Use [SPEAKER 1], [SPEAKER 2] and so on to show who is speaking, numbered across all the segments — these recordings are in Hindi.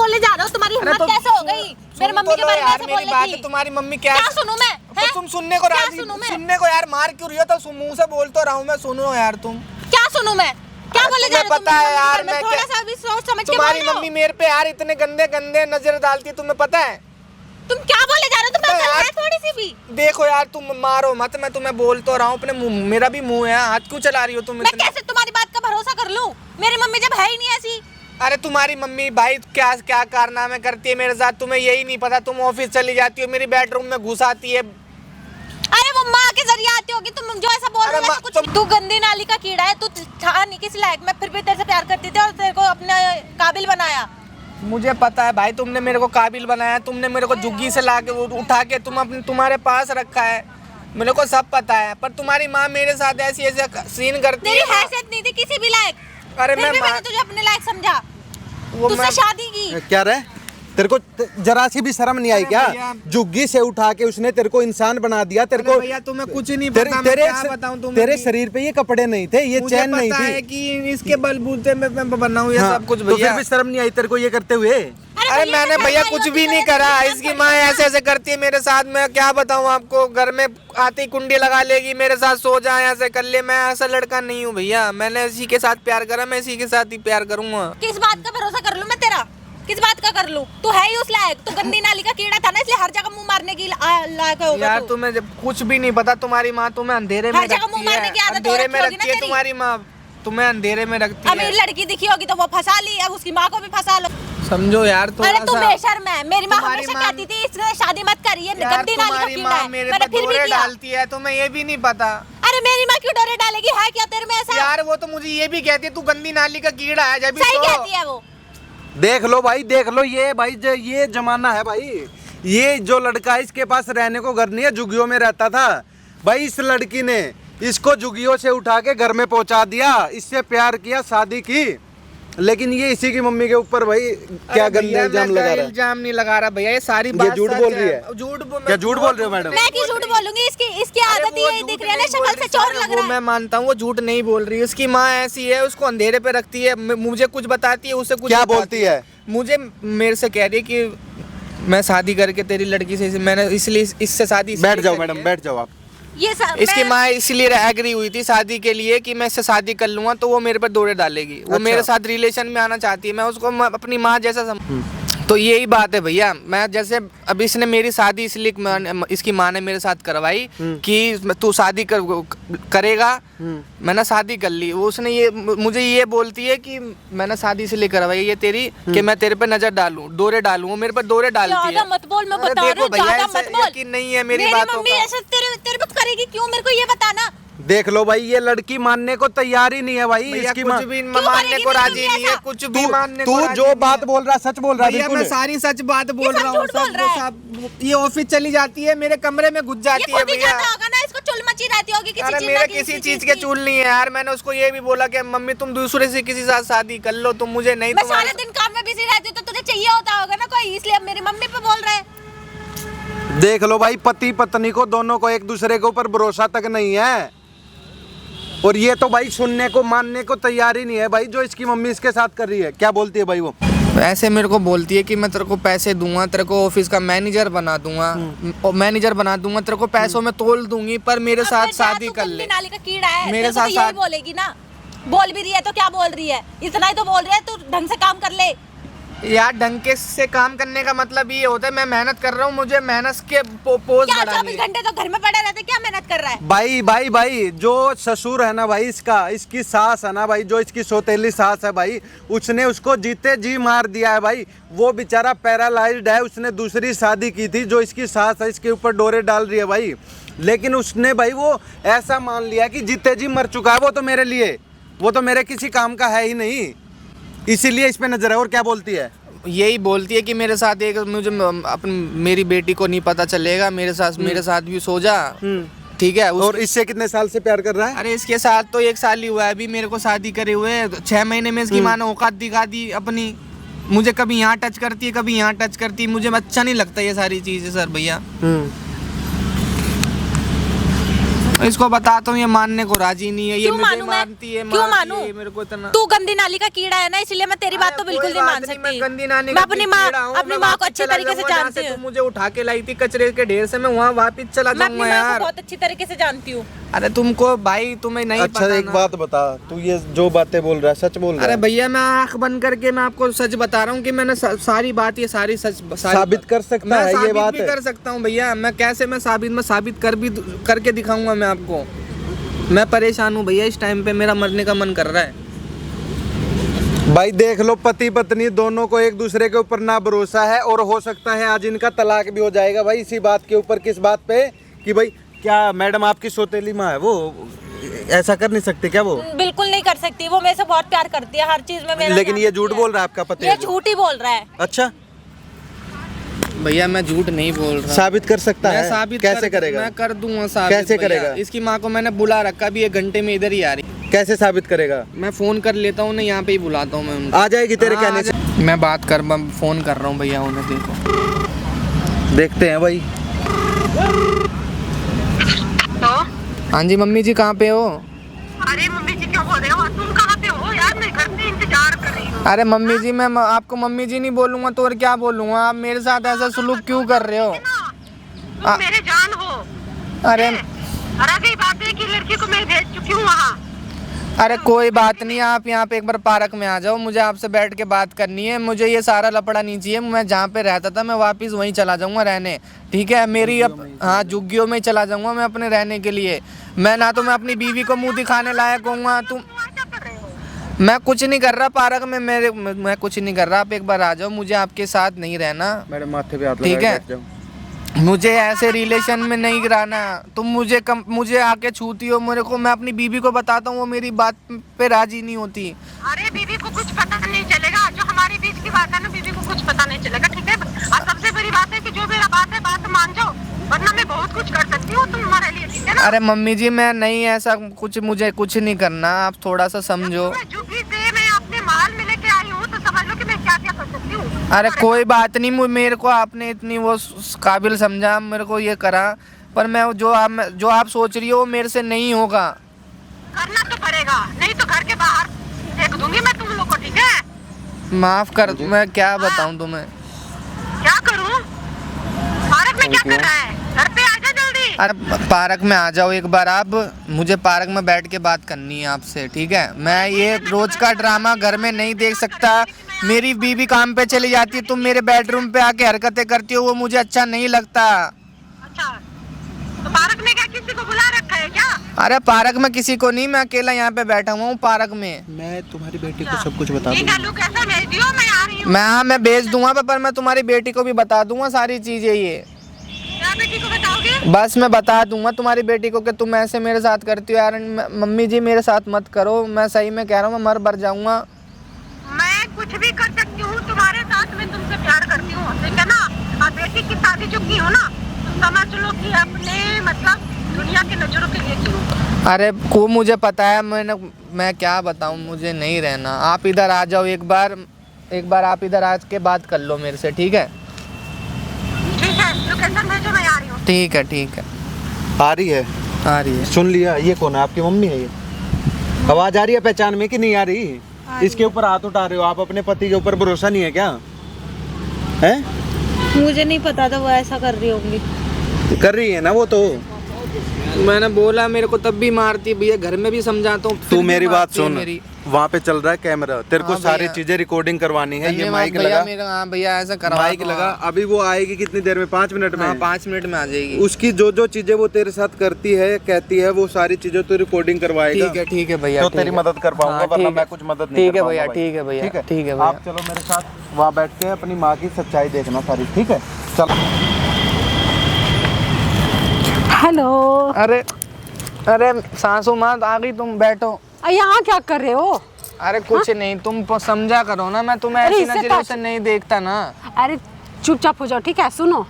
[SPEAKER 1] बोले जा रहे हो? तुम्हारी हिम्मत कैसे हो गई मेरी मम्मी के बारे में ऐसे बोलने की?
[SPEAKER 2] तुम्हारी मम्मी क्या
[SPEAKER 1] सुनूं मैं?
[SPEAKER 2] तो तुम सुनने को राजी, सुनने को यार मार क्यों रही हो? तो मुंह से बोल तो रहा हूँ मैं, सुनो यार तुम।
[SPEAKER 1] क्या सुनूं मैं? क्या बोले जा रहे हो?
[SPEAKER 2] पता है यार, मैं
[SPEAKER 1] थोड़ा सा भी सोच समझ के
[SPEAKER 2] तुम्हारी मम्मी मेरे पे यार इतने गंदे गंदे नजर डालती है, तुम्हें पता है?
[SPEAKER 1] तुम क्या बोले जा रहे हो? तुम अकल है थोड़ी सी भी?
[SPEAKER 2] देखो यार तुम मारो मत, मैं तुम्हें बोल तो रहा हूँ अपने मुंह, मेरा भी मुंह है, हाथ क्यों चला रही हो तुम?
[SPEAKER 1] मैं कैसे तुम्हारी बात का भरोसा कर लूं? मेरी मम्मी जब है ही नहीं ऐसी।
[SPEAKER 2] अरे तुम्हारी मम्मी भाई क्या क्या कारनामे करती है मेरे साथ, तुम्हें यही नहीं पता। तुम ऑफिस चली जाती हो, मेरी बेडरूम में घुस आती है।
[SPEAKER 1] अरे वो माँ के जरिए आती होगी, तुम जो ऐसा बोल रहे हो कुछ। तू गंदी नाली का कीड़ा है, तू था नहीं किसी लायक, मैं फिर भी तेरे से प्यार करती थी और तेरे को अपने काबिल बनाया।
[SPEAKER 2] मुझे पता है भाई, तुमने मेरे को काबिल बनाया, तुमने मेरे को झुग्गी से लाके उठा के तुम्हारे पास रखा है, मेरे को सब पता है। पर तुम्हारी माँ मेरे साथ ऐसी ऐसे सीन करती है।
[SPEAKER 1] तेरी हैसियत नहीं थी किसी भी लायक।
[SPEAKER 2] अरे
[SPEAKER 1] मैंने तुझे अपने लायक समझा, तुझसे शादी की।
[SPEAKER 3] क्या रहे? तेरे को जरा सी भी शर्म नहीं आई क्या? झुग्गी से उठा के उसने तेरे को इंसान बना दिया। तेरे को
[SPEAKER 2] भैया तुम्हें कुछ नहीं पता, मैं क्या बताऊं तुम्हें?
[SPEAKER 3] तेरे शरीर पे ये कपड़े नहीं थे, ये चैन नहीं थी।
[SPEAKER 2] है कि इसके बलबूते में मैं बनाऊं ये सब कुछ।
[SPEAKER 3] तो फिर भी शर्म नहीं आई तेरे को ये करते हुए?
[SPEAKER 2] अरे मैंने भैया कुछ भी नहीं करा, इसकी माँ ऐसे ऐसे करती है मेरे साथ, मैं क्या बताऊं आपको? घर में आती कुंडी लगा लेगी, मेरे साथ सो जाए, ऐसे कर ले। मैं ऐसा लड़का नहीं हूँ भैया, मैंने इसी के साथ प्यार करा, मैं इसी के साथ ही प्यार करूंगा।
[SPEAKER 1] किस बात का भरोसा कर लूं मैं तेरा? किस बात का कर लूं? तू है ही उस लायक, तू गंदी नाली का कीड़ा था ना, इसलिए हर जगह मुंह मारने की लायक होगा।
[SPEAKER 2] यार तुम्हें जब कुछ भी नहीं पता, तुम्हारी माँ तुम्हें अंधेरे में रखती है, तुम्हारी माँ तुम्हें अंधेरे में रखती है।
[SPEAKER 1] अब मेरी लड़की दिखी होगी तो वो फंसा ली, अब उसकी माँ को भी फंसा लो।
[SPEAKER 2] समझो यार थोड़ा सा।
[SPEAKER 1] अरे तू बेशर्म है, मेरी माँ हमेशा कहती थी इससे शादी मत कर, ये गंदी नाली का कीड़ा है। मैंने फिर भी किया।
[SPEAKER 2] डालती है, तुम्हें ये भी नहीं पता।
[SPEAKER 1] अरे मेरी माँ क्यों डोरे डालेगी? है क्या तेरे में ऐसा?
[SPEAKER 2] यार वो तो मुझे ये भी कहती है तू गंदी नाली का कीड़ा है, जब
[SPEAKER 1] सही कहती है वो।
[SPEAKER 3] देख लो भाई, देख लो, ये भाई ये जमाना है भाई। ये जो लड़का है इसके पास रहने को घर नहीं है, झुग्गियों में रहता था भाई। इस लड़की ने इसको झुग्गियों से उठा के घर में पहुंचा दिया, इससे प्यार किया, शादी की। लेकिन ये इसी की मम्मी के ऊपर भाई क्या गंदे इल्जाम लगा रहा है।
[SPEAKER 2] इल्जाम नहीं लगा रहा भैया, ये सारी बात
[SPEAKER 3] झूठ बोल रही है। क्या झूठ बोल रहे हो मैडम?
[SPEAKER 1] मैं क्यों झूठ बोलूंगी? इसकी आदत ही दिख रही है ना, शक्ल से चोर लग रहा है।
[SPEAKER 2] मैं मानता हूँ वो झूठ नहीं बोल रही है, उसकी माँ ऐसी है, उसको अंधेरे पे रखती है, मुझे कुछ बताती है, उसे कुछ
[SPEAKER 3] क्या बोलती है?
[SPEAKER 2] मुझे मेरे से कह रही है कि मैं शादी करके तेरी लड़की से, मैंने इसलिए इससे शादी।
[SPEAKER 3] बैठ जाओ मैडम, बैठ जाओ आप।
[SPEAKER 1] ये
[SPEAKER 2] इसकी माँ इसलिए एग्री हुई थी शादी के लिए कि मैं इससे शादी कर लूंगा तो वो मेरे पर दौड़े डालेगी। वो मेरे साथ रिलेशन में आना चाहती है, मैं उसको अपनी माँ जैसा तो यही बात है भैया। मैं जैसे अब इसने मेरी शादी इसलिए इसकी माँ ने मेरे साथ करवाई कि तू शादी करेगा। मैंने शादी कर ली, उसने ये मुझे ये बोलती है कि मैंने शादी इसलिए करवाई ये तेरी कि मैं तेरे पे नजर डालूं, डोरे डालूं। वो मेरे पर डोरे डालती है।
[SPEAKER 1] मत बोल, मैं बता रही हूं, ज्यादा मत बोल।
[SPEAKER 2] यकीन नहीं है मेरी बातों का।
[SPEAKER 1] मम्मी ऐसा तेरे पे करेगी क्यों, मेरे को ये बताना।
[SPEAKER 3] देख लो भाई, ये लड़की मानने को तैयार ही नहीं है भाई। इसकी
[SPEAKER 2] कुछ भी मानने को राजी नहीं है, कुछ भी मानने को।
[SPEAKER 3] तू जो बात बोल रहा है सच बोल रहा है बिल्कुल।
[SPEAKER 2] मैं सारी सच बात बोल रहा हूँ। ये ऑफिस चली जाती है, मेरे कमरे में घुस जाती है भैया।
[SPEAKER 1] इसको चुल मची रहती होगी किसी
[SPEAKER 2] अरे
[SPEAKER 1] चीज
[SPEAKER 2] मेरे किसी चीज के चुल नहीं है यार। मैंने उसको ये भी बोला कि मम्मी तुम दूसरे से किसी साथ शादी कर लो, तुम मुझे नहीं।
[SPEAKER 1] मैं सारे दिन काम में बिजी रहती हूँ तो तुझे चाहिए होता होगा ना कोई, इसलिए अब मेरी मम्मी पे बोल रहा है।
[SPEAKER 3] देख लो भाई, पति पत्नी को दोनों को एक दूसरे के ऊपर भरोसा तक नहीं है। और ये तो भाई सुनने को मानने को तैयार ही नहीं है भाई, जो इसकी मम्मी इसके साथ कर रही है। क्या बोलती है भाई वो?
[SPEAKER 2] ऐसे मेरे को बोलती है कि मैं तेरे को पैसे दूंगा, तेरे को ऑफिस का मैनेजर बना दूंगा, तेरे को पैसों में तोल दूंगी, पर मेरे साथ शादी कर ले।
[SPEAKER 1] नाली का कीड़ा है,
[SPEAKER 2] मेरे साथ
[SPEAKER 1] यही बोलेगी ना। बोल भी रही है तो क्या बोल रही है? इतना ही तो बोल रही है, तू ढंग से काम कर ले।
[SPEAKER 2] यार ढंग के से काम करने का मतलब ये होता है मैं मेहनत कर रहा हूँ, मुझे मेहनत के पोज
[SPEAKER 1] क्या 24 घंटे तो घर में पड़े रहते, क्या मेहनत कर रहा है?
[SPEAKER 3] भाई जो ससुर है ना भाई, इसकी सास है ना भाई, जो इसकी सौतेली सास है भाई, उसने उसको जीते जी मार दिया है भाई। वो बेचारा पैरालाइज्ड है, उसने दूसरी शादी की थी, जो इसकी सास है इसके ऊपर डोरे डाल रही है भाई। लेकिन उसने भाई वो ऐसा मान लिया कि जीते जी मर चुका है वो तो मेरे लिए, वो तो मेरे किसी काम का है ही नहीं, इसीलिए इस पे नजर है। और क्या बोलती है?
[SPEAKER 2] यही बोलती है कि मेरे साथ मेरी बेटी को नहीं पता चलेगा, मेरे साथ भी सो जा, ठीक है।
[SPEAKER 3] और इससे कितने साल से प्यार कर रहा है?
[SPEAKER 2] अरे इसके साथ तो 1 साल ही हुआ है अभी, मेरे को शादी करे हुए 6 महीने में इसकी माँ ने औकात दिखा दी अपनी। मुझे कभी यहाँ टच करती है, कभी यहाँ टच करती है, मुझे अच्छा नहीं लगता ये सारी चीजें सर भैया। इसको बताता हूँ, ये मानने को राजी नहीं है, ये
[SPEAKER 1] क्यों
[SPEAKER 2] मुझे
[SPEAKER 1] मानूं मैं?
[SPEAKER 2] मानती है,
[SPEAKER 1] क्यों
[SPEAKER 2] मारती
[SPEAKER 1] मानूं?
[SPEAKER 2] है मेरे को इतना।
[SPEAKER 1] तू गंदी नाली का कीड़ा है ना, इसलिए मैं तेरी बात तो बिल्कुल नहीं मान सकती।
[SPEAKER 2] मैं गंदी नाली
[SPEAKER 1] मैं
[SPEAKER 2] का
[SPEAKER 1] अपनी
[SPEAKER 2] कीड़ा हूँ,
[SPEAKER 1] अपनी
[SPEAKER 2] मैं
[SPEAKER 1] माँ को
[SPEAKER 2] वापस
[SPEAKER 1] अच्छी
[SPEAKER 2] चला
[SPEAKER 1] तरीके से
[SPEAKER 2] जाऊंगा जहाँ
[SPEAKER 1] जानती
[SPEAKER 2] से
[SPEAKER 1] हूँ।
[SPEAKER 2] तू मुझे उठा के लाई थी कचरे के ढेर से, मैं वहाँ वापस चला
[SPEAKER 1] मैं अपनी
[SPEAKER 2] जाऊंगा
[SPEAKER 1] माँ को
[SPEAKER 2] यार।
[SPEAKER 1] बहुत अच्छी तरीके से जानती हूँ।
[SPEAKER 2] अरे तुमको भाई तुम्हें नहीं
[SPEAKER 3] अच्छा
[SPEAKER 2] पता
[SPEAKER 3] एक
[SPEAKER 2] ना।
[SPEAKER 3] बात बता, तू ये जो बातें बोल रहा है सच बोल रहा
[SPEAKER 2] अरे
[SPEAKER 3] है?
[SPEAKER 2] भैया मैं आंख बंद करके मैं आपको सच बता रहा हूँ कि मैंने सारी बात, ये सारी सच
[SPEAKER 3] साबित कर सकता
[SPEAKER 2] मैं
[SPEAKER 3] है, ये
[SPEAKER 2] साबित
[SPEAKER 3] बात
[SPEAKER 2] भी
[SPEAKER 3] है।
[SPEAKER 2] कर सकता हूँ भैया। मैं कैसे मैं साबित करके दिखाऊंगा मैं आपको। मैं परेशान हूँ भैया, इस टाइम पे मेरा मरने का मन कर रहा है।
[SPEAKER 3] भाई देख लो, पति पत्नी दोनों को एक दूसरे के ऊपर ना भरोसा है, और हो सकता है आज इनका तलाक भी हो जाएगा भाई इसी बात के ऊपर। किस बात पे? कि भाई क्या मैडम आपकी सौतेली माँ है, वो ऐसा कर नहीं सकती क्या वो?
[SPEAKER 1] बिल्कुल नहीं कर सकती, वो मेरे से बहुत प्यार करती है, हर चीज में मेरा
[SPEAKER 3] लेकिन
[SPEAKER 1] ध्यान
[SPEAKER 3] ये
[SPEAKER 1] रखती
[SPEAKER 3] झूठ
[SPEAKER 1] है।
[SPEAKER 3] बोल रहा है आपका पति?
[SPEAKER 1] ये झूठ ही बोल रहा है।
[SPEAKER 3] अच्छा,
[SPEAKER 2] भैया मैं झूठ नहीं बोल रहा।
[SPEAKER 3] साबित कर सकता
[SPEAKER 2] मैं
[SPEAKER 3] है?
[SPEAKER 2] साबित
[SPEAKER 3] कैसे करेगा?
[SPEAKER 2] मैं कर दूंगा साबित।
[SPEAKER 3] कैसे
[SPEAKER 2] भैया।
[SPEAKER 3] करेगा?
[SPEAKER 2] इसकी माँ को मैंने बुला रखा भी, 1 घंटे में इधर ही आ रही।
[SPEAKER 3] कैसे साबित करेगा?
[SPEAKER 2] मैं फोन कर लेता हूँ ना, यहाँ पे ही बुलाता हूँ मैं उनको।
[SPEAKER 3] आ जाएगी तेरे
[SPEAKER 2] हाँ,
[SPEAKER 3] कहने
[SPEAKER 2] आ
[SPEAKER 3] से?
[SPEAKER 2] जा- मैं फोन कर रहा हूँ भैया उन्हें, देखो।
[SPEAKER 3] देखते हैं भाई।
[SPEAKER 4] तो
[SPEAKER 2] हाँ जी मम्मी जी, कहाँ पे हो?
[SPEAKER 4] अरे मम्मी जी क्या बोल रहे हो? तुम कहाँ पे हो यार? मैं घर से इंतजार कर रही हूँ।
[SPEAKER 2] अरे मम्मी जी, मैं आपको मम्मी जी नहीं बोलूंगा तो और क्या बोलूंगा? आप मेरे साथ ऐसा सुलूक क्यों कर रहे हो?
[SPEAKER 4] तुम मेरे जान हो।
[SPEAKER 2] अरे
[SPEAKER 4] रह गई बात है कि लड़की को मैं भेज चुकी हूँ वहाँ।
[SPEAKER 2] अरे कोई बात नहीं, आप यहाँ पे एक बार पार्क में आ जाओ, मुझे आपसे बैठ के बात करनी है। मुझे ये सारा लफड़ा नहीं चाहिए। मैं जहाँ पे रहता था मैं वापस वहीं चला जाऊंगा रहने, ठीक है? मेरी हाँ झुग्गियों में चला जाऊंगा मैं अपने रहने के लिए। मैं ना तो मैं अपनी बीवी को मुंह दिखाने लायक होऊंगा। तुम
[SPEAKER 4] क्या कर रहे हो?
[SPEAKER 2] मैं कुछ नहीं कर रहा पार्क में, मैं कुछ नहीं कर रहा। आप एक बार आ जाओ, मुझे आपके साथ नहीं रहना,
[SPEAKER 3] मैडम माथे पे हाथ
[SPEAKER 2] ठीक
[SPEAKER 3] लगा
[SPEAKER 2] है?
[SPEAKER 3] के बैठ जाओ।
[SPEAKER 2] मुझे ऐसे रिलेशन में नहीं रहना। तुम मुझे आके छूती हो मेरे को, मैं अपनी बीवी को बताता हूँ, वो मेरी बात पे राजी नहीं होती।
[SPEAKER 4] अरे बीवी को कुछ पता नहीं चलेगा, जो हमारे बीच की बात है ना, बीवी को कुछ पता नहीं चलेगा, ठीक है? और सबसे बड़ी बात है कि जो मेरा बात है बात मान जाओ, वरना मैं बहुत कुछ कर सकती हूँ तुम्हारे लिए, ठीक है ना?
[SPEAKER 2] अरे मम्मी जी मैं नहीं ऐसा कुछ, मुझे कुछ नहीं करना, आप थोड़ा सा समझो।
[SPEAKER 4] झुग्गी से मैं अपने माल में लेके आई हूँ, तो समझ लो कि मैं क्या क्या कर सकती हूँ।
[SPEAKER 2] अरे कोई बात नहीं, मेरे को आपने इतनी वो काबिल समझा, मेरे को ये करा, पर मैं जो आप सोच रही हो वो मेरे से नहीं होगा।
[SPEAKER 4] करना तो पड़ेगा, नहीं तो घर के बाहर फेंक दूंगी मैं तुम लोग को, ठीक है?
[SPEAKER 2] माफ कर, मैं क्या बताऊं तुम्हें?
[SPEAKER 4] क्या करूं? पार्क में क्या कर रहा है? घर पे आजा जल्दी।
[SPEAKER 2] अरे पार्क में आ जाओ एक बार आप, मुझे पार्क में बैठ के बात करनी है आपसे, ठीक है? मैं ये रोज का ड्रामा घर में नहीं देख सकता। मेरी बीवी काम पे चली जाती है, तुम मेरे बेडरूम पे आके हरकतें करती हो, वो मुझे अच्छा नहीं लगता।
[SPEAKER 4] अच्छा, तो पार्क में क्या किसी को बुला रखा है क्या?
[SPEAKER 2] अरे पार्क में किसी को नहीं, मैं अकेला यहाँ पे बैठा हुआ हूँ पार्क में।
[SPEAKER 3] मैं तुम्हारी बेटी को सब कुछ बता
[SPEAKER 4] ठीक है,
[SPEAKER 3] दूंगा।
[SPEAKER 4] लोकेशन भेज दियो, मैं आ रही हूँ।
[SPEAKER 2] मैं भेज दूंगा, पर मैं तुम्हारी बेटी को भी बता दूंगा सारी चीजें। ये
[SPEAKER 4] क्या बेटी को बताओगे?
[SPEAKER 2] बस मैं बता दूंगा तुम्हारी बेटी को कि तुम ऐसे मेरे साथ करती हो यार। मम्मी जी मेरे साथ मत करो, मैं सही में कह रहा हूँ, मैं मर जाऊंगा।
[SPEAKER 4] मैं कुछ भी कर सकती हूँ तुम्हारे साथ, मैं तुमसे प्यार करती हूँ, ठीक है ना? और बेटी की शादी जो की हो ना, तो समझ लो कि अपने मतलब दुनिया की नजरों के लिए की हो।
[SPEAKER 2] अरे को मुझे पता है, मैं क्या बताऊं, मुझे नहीं रहना। आप इधर आ जाओ एक बार आप इधर आ के बात कर लो मेरे से, ठीक है?
[SPEAKER 4] ठीक है, लोकेशन भेजो, मैं आ रही हूँ।
[SPEAKER 2] ठीक है।
[SPEAKER 3] आ रही है?
[SPEAKER 2] आ रही है।
[SPEAKER 3] सुन लिया? ये कौन है? आपकी मम्मी है ये? आवाज आ रही है पहचान में कि नहीं आ रही? इसके ऊपर हाथ उठा रहे हो आप, अपने पति के ऊपर भरोसा नहीं है क्या? हैं?
[SPEAKER 1] मुझे नहीं पता था वो ऐसा कर रही होगी।
[SPEAKER 3] कर रही है ना वो तो।
[SPEAKER 2] मैंने बोला, मेरे को तब भी मारती भैया, घर में भी समझाता हूँ।
[SPEAKER 3] तू मेरी बात सुन, वहाँ पे चल रहा है कैमरा, तेरे को
[SPEAKER 2] हाँ
[SPEAKER 3] सारी
[SPEAKER 2] भैया।
[SPEAKER 3] चीजें रिकॉर्डिंग करवानी है। ये माइक
[SPEAKER 2] भैया
[SPEAKER 3] लगा,
[SPEAKER 2] मेरा, हाँ भैया ऐसा करवा
[SPEAKER 3] माइक लगा। अभी वो आएगी कितनी देर में? 5 मिनट में?
[SPEAKER 2] हाँ 5 मिनट में आ जाएगी।
[SPEAKER 3] उसकी जो चीजें वो तेरे साथ करती है, कहती है, वो सारी चीजें तो रिकॉर्डिंग करवाएगा।
[SPEAKER 2] ठीक है भैया,
[SPEAKER 3] तो तेरी मदद कर पाऊंगा, वरना मैं कुछ मदद नहीं कर पाऊंगा।
[SPEAKER 2] ठीक है भैया।
[SPEAKER 3] आप चलो मेरे साथ, वहाँ बैठ के अपनी माँ की सच्चाई देखना सारी, ठीक है? चलो।
[SPEAKER 5] हेलो।
[SPEAKER 2] अरे सासू माँ आ गई, तुम बैठो।
[SPEAKER 5] यहाँ क्या कर रहे हो?
[SPEAKER 2] अरे कुछ नहीं, तुम समझा करो ना, मैं तुम्हें ऐसी नजरों से नहीं देखता ना।
[SPEAKER 5] अरे चुपचाप हो जाओ, ठीक है? सुनो,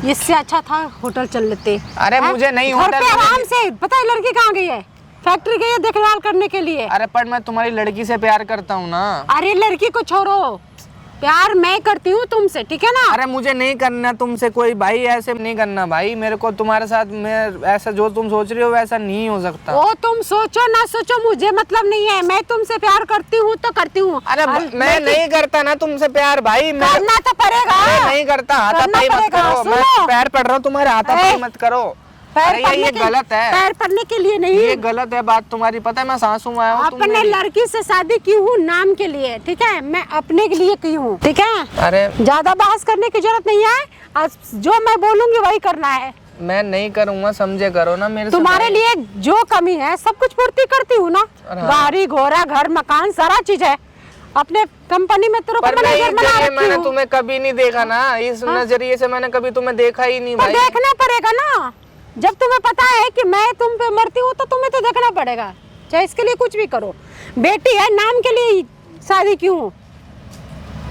[SPEAKER 5] इससे अच्छा था होटल चल लेते।
[SPEAKER 2] अरे मुझे नहीं,
[SPEAKER 5] घर
[SPEAKER 2] होटल
[SPEAKER 5] पे आराम से। पता है लड़की कहाँ गई है? फैक्ट्री गई है देखभाल करने के लिए।
[SPEAKER 2] अरे पर मैं तुम्हारी लड़की से प्यार करता हूँ ना।
[SPEAKER 5] अरे लड़की को छोड़ो, प्यार मैं करती हूँ तुमसे, ठीक है ना?
[SPEAKER 2] अरे मुझे नहीं करना तुमसे कोई भाई, ऐसे नहीं करना भाई मेरे को तुम्हारे साथ। मैं ऐसा जो तुम सोच रही हो वैसा नहीं हो सकता।
[SPEAKER 5] वो तुम सोचो ना सोचो, मुझे मतलब नहीं है। मैं तुमसे प्यार करती हूँ तो करती हूँ।
[SPEAKER 2] अरे मैं नहीं करता ना तुमसे प्यार भाई। मैं
[SPEAKER 5] करना तो पड़ेगा।
[SPEAKER 2] नहीं करता, हाथापाई मत करो। मैं पैर पड़ रहा हूँ तुम्हारे, हाथापाई मत करो। अरे ये गलत है।
[SPEAKER 5] पैर पड़ने के लिए नहीं,
[SPEAKER 2] ये गलत है बात तुम्हारी। पता है मैं सासू माँ हूँ।
[SPEAKER 5] अपने लड़की से शादी की हूँ नाम के लिए, ठीक है? मैं अपने के लिए की हूँ, ठीक है?
[SPEAKER 2] अरे
[SPEAKER 5] ज्यादा बहस करने की जरूरत नहीं है। आज जो मैं बोलूंगी वही करना है।
[SPEAKER 2] मैं नहीं करूँगा, समझे करो ना मेरे।
[SPEAKER 5] तुम्हारे लिए जो कमी है सब कुछ पूर्ति करती हूँ ना। गाड़ी घोड़ा घर मकान सारा चीज है। अपने कंपनी में तेरे को मैनेजर बना रखी हूँ।
[SPEAKER 2] मैंने तुम्हें कभी नहीं देखा ना, इस नजरिए से मैंने कभी तुम्हें देखा ही नहीं भाई।
[SPEAKER 5] देखना पड़ेगा ना, जब तुम्हें पता है कि मैं तुम पे मरती हूँ तो तुम्हें तो देखना पड़ेगा, चाहे इसके लिए कुछ भी करो। बेटी है नाम के लिए शादी की हूँ,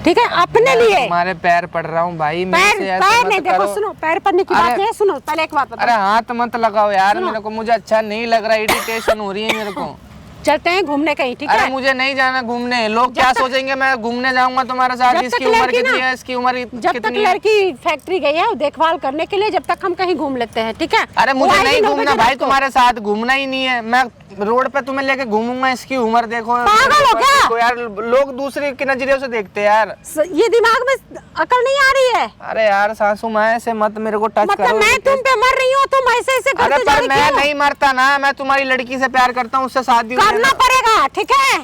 [SPEAKER 5] ठीक है? अपने लिए
[SPEAKER 2] तुम्हारे पैर पड़ रहा हूँ भाई।
[SPEAKER 5] पैर नहीं, देखो सुनो, पैर पड़ने की बात नहीं, सुनो पहले एक बात।
[SPEAKER 2] अरे हाथ मत लगाओ यार मेरे को, मुझे अच्छा नहीं लग रहा, इरिटेशन हो रही है मेरे को।
[SPEAKER 5] चलते हैं घूमने कहीं, ठीक है?
[SPEAKER 2] अरे मुझे नहीं जाना घूमने। लोग क्या सोचेंगे मैं घूमने जाऊंगा तुम्हारे साथ? इसकी उम्र कितनी है? इसकी उम्र
[SPEAKER 5] जब तक लड़की फैक्ट्री गई है देखभाल करने के लिए, जब तक हम कहीं घूम लेते हैं, ठीक है?
[SPEAKER 2] अरे मुझे नहीं घूमना भाई तुम्हारे साथ, घूमना ही नहीं है। मैं रोड पे तुम्हें लेके घूमूंगा, इसकी उम्र देखो।
[SPEAKER 5] पागल हो क्या?
[SPEAKER 2] यार लोग दूसरे के नजरिए से देखते हैं यार।
[SPEAKER 5] ये दिमाग में अकल नहीं आ रही है।
[SPEAKER 2] अरे यार सासू माँ ऐसे मत मेरे को टच
[SPEAKER 5] मतलब
[SPEAKER 2] करो।
[SPEAKER 5] मैं तुम पे मर रही हूँ, तुम ऐसे ऐसे करते जा रही हो।
[SPEAKER 2] मैं नहीं मरता ना, मैं तुम्हारी लड़की से प्यार करता हूँ, उससे शादी
[SPEAKER 5] करना पड़ेगा, ठीक है?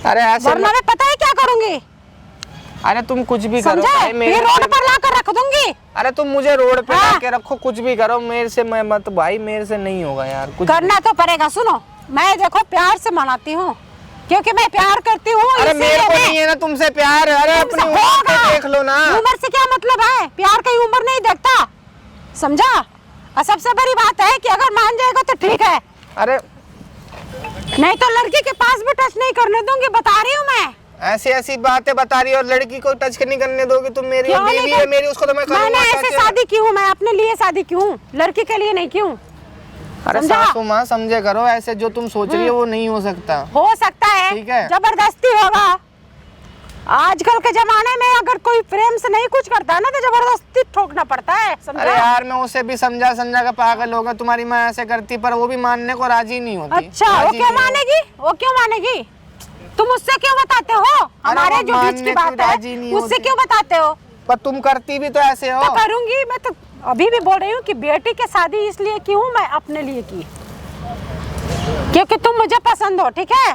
[SPEAKER 2] अरे ऐसे
[SPEAKER 5] वरना मैं पता है क्या करूंगी?
[SPEAKER 2] अरे तुम कुछ भी करो भाई,
[SPEAKER 5] मेरे रोड पर लाकर रख दूंगी।
[SPEAKER 2] अरे तुम मुझे रोड पे लाके रखो, कुछ भी करो, मेरे से मैं मत भाई, मेरे से नहीं होगा यार। कुछ
[SPEAKER 5] करना तो पड़ेगा। सुनो, मैं देखो प्यार से मनाती हूँ क्योंकि मैं प्यार करती हूँ।
[SPEAKER 2] अरे मेरे को नहीं है ना तुमसे प्यार। अरे अपनी उम्र देख लो ना।
[SPEAKER 5] उम्र से क्या मतलब है? प्यार की उम्र नहीं देखता, समझा? और सबसे बड़ी बात है कि अगर मान जाएगा तो ठीक है,
[SPEAKER 2] अरे
[SPEAKER 5] नहीं तो लड़की के पास भी टच नहीं करने दूंगी, बता रही हूँ मैं।
[SPEAKER 2] ऐसी ऐसी बातें बता रही हो, और लड़की को टच नहीं करने दोगे तुम? मेरी बीवी है मेरी, उसको तो मैं करूंगा।
[SPEAKER 5] मैंने ऐसे शादी की हूँ, मैं अपने लिए शादी की हूँ, लड़की के लिए नहीं की हूँ।
[SPEAKER 2] अरे सासू माँ समझे करो, ऐसे जो तुम सोच रही हो वो नहीं हो सकता।
[SPEAKER 5] हो सकता है,
[SPEAKER 2] ठीक है?
[SPEAKER 5] जबरदस्ती होगा। आजकल के जमाने में अगर कोई प्रेम से नहीं कुछ करता है ना तो जबरदस्ती ठोकना पड़ता है, समझा?
[SPEAKER 2] अरे यार मैं उसे भी समझा समझा कर पागल होगा। तुम्हारी माँ ऐसे करती पर वो भी मानने को राजी नहीं होती।
[SPEAKER 5] अच्छा, वो क्यों मानेगी? वो क्यों मानेगी? तुम उससे क्यों बताते हो? हमारे जो बीच की बात है उससे क्यों बताते हो?
[SPEAKER 2] पर तुम करती भी तो ऐसे हो।
[SPEAKER 5] तो करूंगी, मैं तो अभी भी बोल रही हूँ कि बेटी की शादी इसलिए की हूँ मैं, अपने लिए की, क्योंकि तुम मुझे पसंद हो, ठीक है?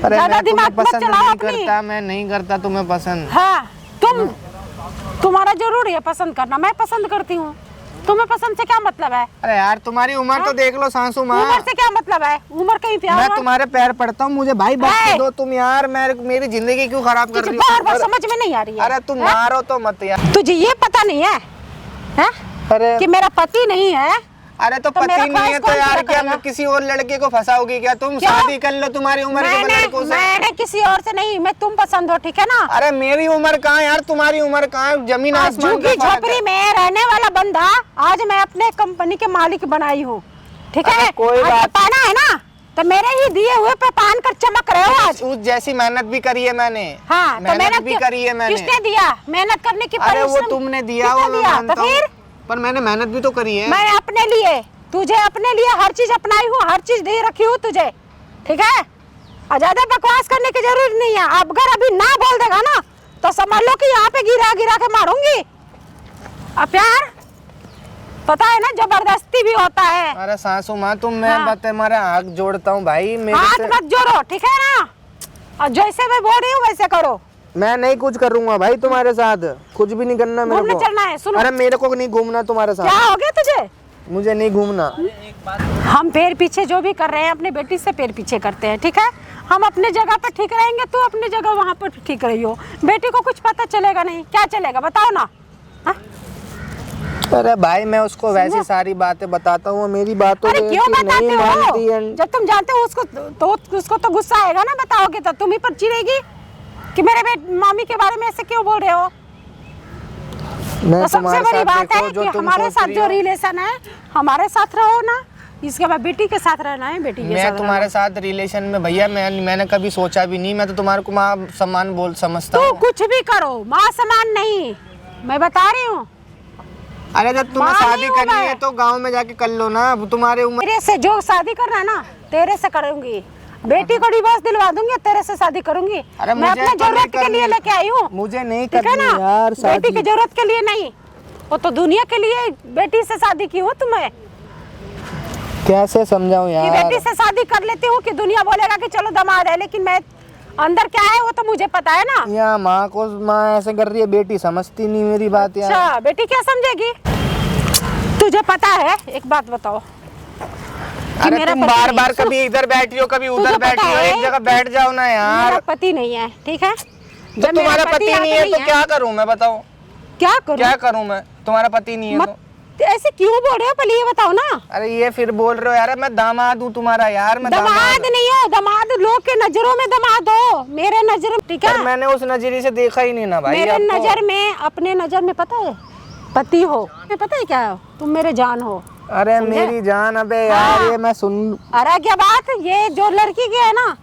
[SPEAKER 2] अरे
[SPEAKER 5] ज्यादा दिमाग मत चलाओ अपनी।
[SPEAKER 2] करता, मैं नहीं करता तुम्हें पसंद।
[SPEAKER 5] हाँ, तुम्हारा जरूरी है पसंद करना, मैं पसंद करती हूँ। तुम्हें पसंद से क्या मतलब है?
[SPEAKER 2] अरे यार तुम्हारी उम्र तो देख लो सासू माँ।
[SPEAKER 5] उम्र से क्या मतलब है? उम्र कहीं प्यार।
[SPEAKER 2] मैं तुम्हारे पैर पड़ता हूँ, मुझे भाई बख्श दो तुम यार। मेरी जिंदगी क्यों खराब कर रही हो?
[SPEAKER 5] बार समझ में नहीं आ रही है।
[SPEAKER 2] अरे तुम मारो तो मत यार।
[SPEAKER 5] तुझे ये पता नहीं है,
[SPEAKER 2] अरे
[SPEAKER 5] कि मेरा पति नहीं है?
[SPEAKER 2] अरे तो पति नहीं है तो यार क्या मैं किसी और लड़के को फंसाओगी क्या? तुम शादी कर लो तुम्हारी उम्र के लड़कों से।
[SPEAKER 5] मैंने किसी और से नहीं, मैं तुम पसंद हो, ठीक है ना?
[SPEAKER 2] अरे मेरी उम्र कहाँ है यार, तुम्हारी उम्र कहाँ है? जमीन आसमान का फर्क है।
[SPEAKER 5] झोपड़ी में रहने वाला बंदा आज मैं अपने कंपनी के मालिक बनाई हूँ, ठीक है?
[SPEAKER 2] कोई बात
[SPEAKER 5] पाना है ना तो मेरे ही दिए हुए पे पान कर चमक रहे हो आज।
[SPEAKER 2] उस जैसी मेहनत भी करी है मैंने।
[SPEAKER 5] हाँ, तो
[SPEAKER 2] मेहनत भी करी है मैंने।
[SPEAKER 5] किसने दिया मेहनत करने की?
[SPEAKER 2] अरे वो तुमने दिया, वो मैं मानता हूँ, पर मैंने मेहनत भी तो करी है।
[SPEAKER 5] मैं अपने लिए, तुझे अपने लिए हर चीज अपनाई हूँ, हर चीज दे रखी हूँ तुझे, ठीक है? और ज्यादा बकवास करने की जरूरत नहीं है। अब अगर अभी ना बोल देगा ना तो समझ लो कि यहाँ पे गिरा गिरा के मारूंगी। अब प्यार पता है ना, जबरदस्ती भी होता है।
[SPEAKER 2] अरे सासू माँ तुम, मैं तुम्हारे हाथ जोड़ता हूँ भाई।
[SPEAKER 5] हाथ मत जोड़ो, ठीक है ना? और जैसे मैं बोल रही हूँ वैसे करो।
[SPEAKER 2] मैं नहीं कुछ करूंगा भाई तुम्हारे साथ, कुछ भी नहीं करना मेरे को।
[SPEAKER 5] चलना है, सुनो।
[SPEAKER 2] अरे मेरे को नहीं घूमना तुम्हारे साथ।
[SPEAKER 5] क्या हो गया तुझे?
[SPEAKER 2] मुझे नहीं घूमना।
[SPEAKER 5] हम पैर पीछे जो भी कर रहे हैं अपने बेटी से पैर पीछे करते हैं, ठीक है? हम अपने जगह पर ठीक रहेंगे, तू अपनी जगह वहाँ पर ठीक रही हो। बेटी को कुछ पता चलेगा नहीं, क्या चलेगा बताओ ना? हा?
[SPEAKER 2] अरे भाई मैं उसको वैसी सारी बातें बताता हूँ, मेरी बातों
[SPEAKER 5] अरे क्यों बताते
[SPEAKER 2] नहीं
[SPEAKER 5] हो?
[SPEAKER 2] मानती है।
[SPEAKER 5] जब तुम जानते हो उसको तो गुस्सा आएगा ना, बताओगे तो तुम ही पर चिढ़ेगी कि मेरे मामी के बारे में ऐसे क्यों बोल रहे हो? तो सबसे बड़ी बात है कि हमारे साथ जो रिलेशन है, हमारे साथ रहो ना, इसके बाद बेटी के साथ रहना है, बेटी के
[SPEAKER 2] मैं
[SPEAKER 5] साथ
[SPEAKER 2] तुम्हारे साथ रिलेशन में भैया मैंने कभी सोचा भी नहीं। मैं तो तुम्हारे को माँ सम्मान बोल समझता
[SPEAKER 5] तू
[SPEAKER 2] हूँ।
[SPEAKER 5] कुछ भी करो, माँ समान नहीं, मैं बता रही हूँ।
[SPEAKER 2] अरे जब तुम्हें
[SPEAKER 5] माँ
[SPEAKER 2] शादी
[SPEAKER 5] नहीं हूँ
[SPEAKER 2] करनी
[SPEAKER 5] मैं।
[SPEAKER 2] है तो गांव में जाके कर लो ना, तुम्हारे उम्र।
[SPEAKER 5] तेरे से जो शादी करना है ना, तेरे से करूंगी। बेटी को डिवोर्स दिलवा दूंगी, तेरे से शादी करूंगी।
[SPEAKER 2] अरे
[SPEAKER 5] मैं
[SPEAKER 2] मुझे
[SPEAKER 5] अपने
[SPEAKER 2] तो नहीं
[SPEAKER 5] जरूरत के
[SPEAKER 2] करनी।
[SPEAKER 5] लिए लेके आई हूँ,
[SPEAKER 2] मुझे नहीं
[SPEAKER 5] ठीक है
[SPEAKER 2] करनी
[SPEAKER 5] ना?
[SPEAKER 2] यार शादी।
[SPEAKER 5] बेटी की जरूरत के लिए नहीं, वो तो दुनिया के लिए बेटी से शादी की हूँ। तुम्हें
[SPEAKER 2] कैसे समझाऊं
[SPEAKER 5] कि
[SPEAKER 2] यार।
[SPEAKER 5] बेटी से शादी कर लेती हूँ कि दुनिया बोलेगा कि चलो दामाद है, लेकिन मैं अंदर क्या है वो तो मुझे पता है ना।
[SPEAKER 2] यहाँ माँ ऐसे कर रही है, बेटी समझती नहीं मेरी बात यार।
[SPEAKER 5] अच्छा, बेटी क्या समझेगी? तुझे पता है, एक बात बताओ कि
[SPEAKER 2] अरे
[SPEAKER 5] मेरा
[SPEAKER 2] तुम
[SPEAKER 5] पति
[SPEAKER 2] बार
[SPEAKER 5] नहीं
[SPEAKER 2] बार
[SPEAKER 5] है।
[SPEAKER 2] कभी इधर बैठी हो कभी
[SPEAKER 5] तुझे
[SPEAKER 2] उधर
[SPEAKER 5] पता
[SPEAKER 2] बैठी हो,
[SPEAKER 5] है,
[SPEAKER 2] एक जगह बैठ जाओ ना यार।
[SPEAKER 5] मेरा पति नहीं है, ठीक है?
[SPEAKER 2] तो
[SPEAKER 5] जब मेरा
[SPEAKER 2] तुम्हारा पति
[SPEAKER 5] यहाँ
[SPEAKER 2] नहीं
[SPEAKER 5] पे
[SPEAKER 2] है तो क्या करूं मैं, बताओ
[SPEAKER 5] क्या करूं?
[SPEAKER 2] क्या करूं मैं? तुम्हारा पति नहीं है
[SPEAKER 5] मत ऐसे क्यों बोल रहे हो, पहले ये बताओ ना।
[SPEAKER 2] अरे ये फिर बोल रहे हो यार, मैं दामाद हूँ तुम्हारा यार। मैं
[SPEAKER 5] दामाद नहीं हो, दामाद लोग के नजरों में दामाद हो, मेरे नजर में, ठीक है?
[SPEAKER 2] पर मैंने उस नजरिए से देखा ही नहीं ना भाई।
[SPEAKER 5] मेरे
[SPEAKER 2] आपको।
[SPEAKER 5] नजर में, अपने नजर में पता है पति हो, मैं पता है क्या हो, तुम मेरे जान हो।
[SPEAKER 2] अरे
[SPEAKER 5] समझे?
[SPEAKER 2] मेरी जान, अबे यार
[SPEAKER 5] हाँ।
[SPEAKER 2] ये मैं सुन।
[SPEAKER 5] अरे क्या बात, ये जो लड़की की है ना,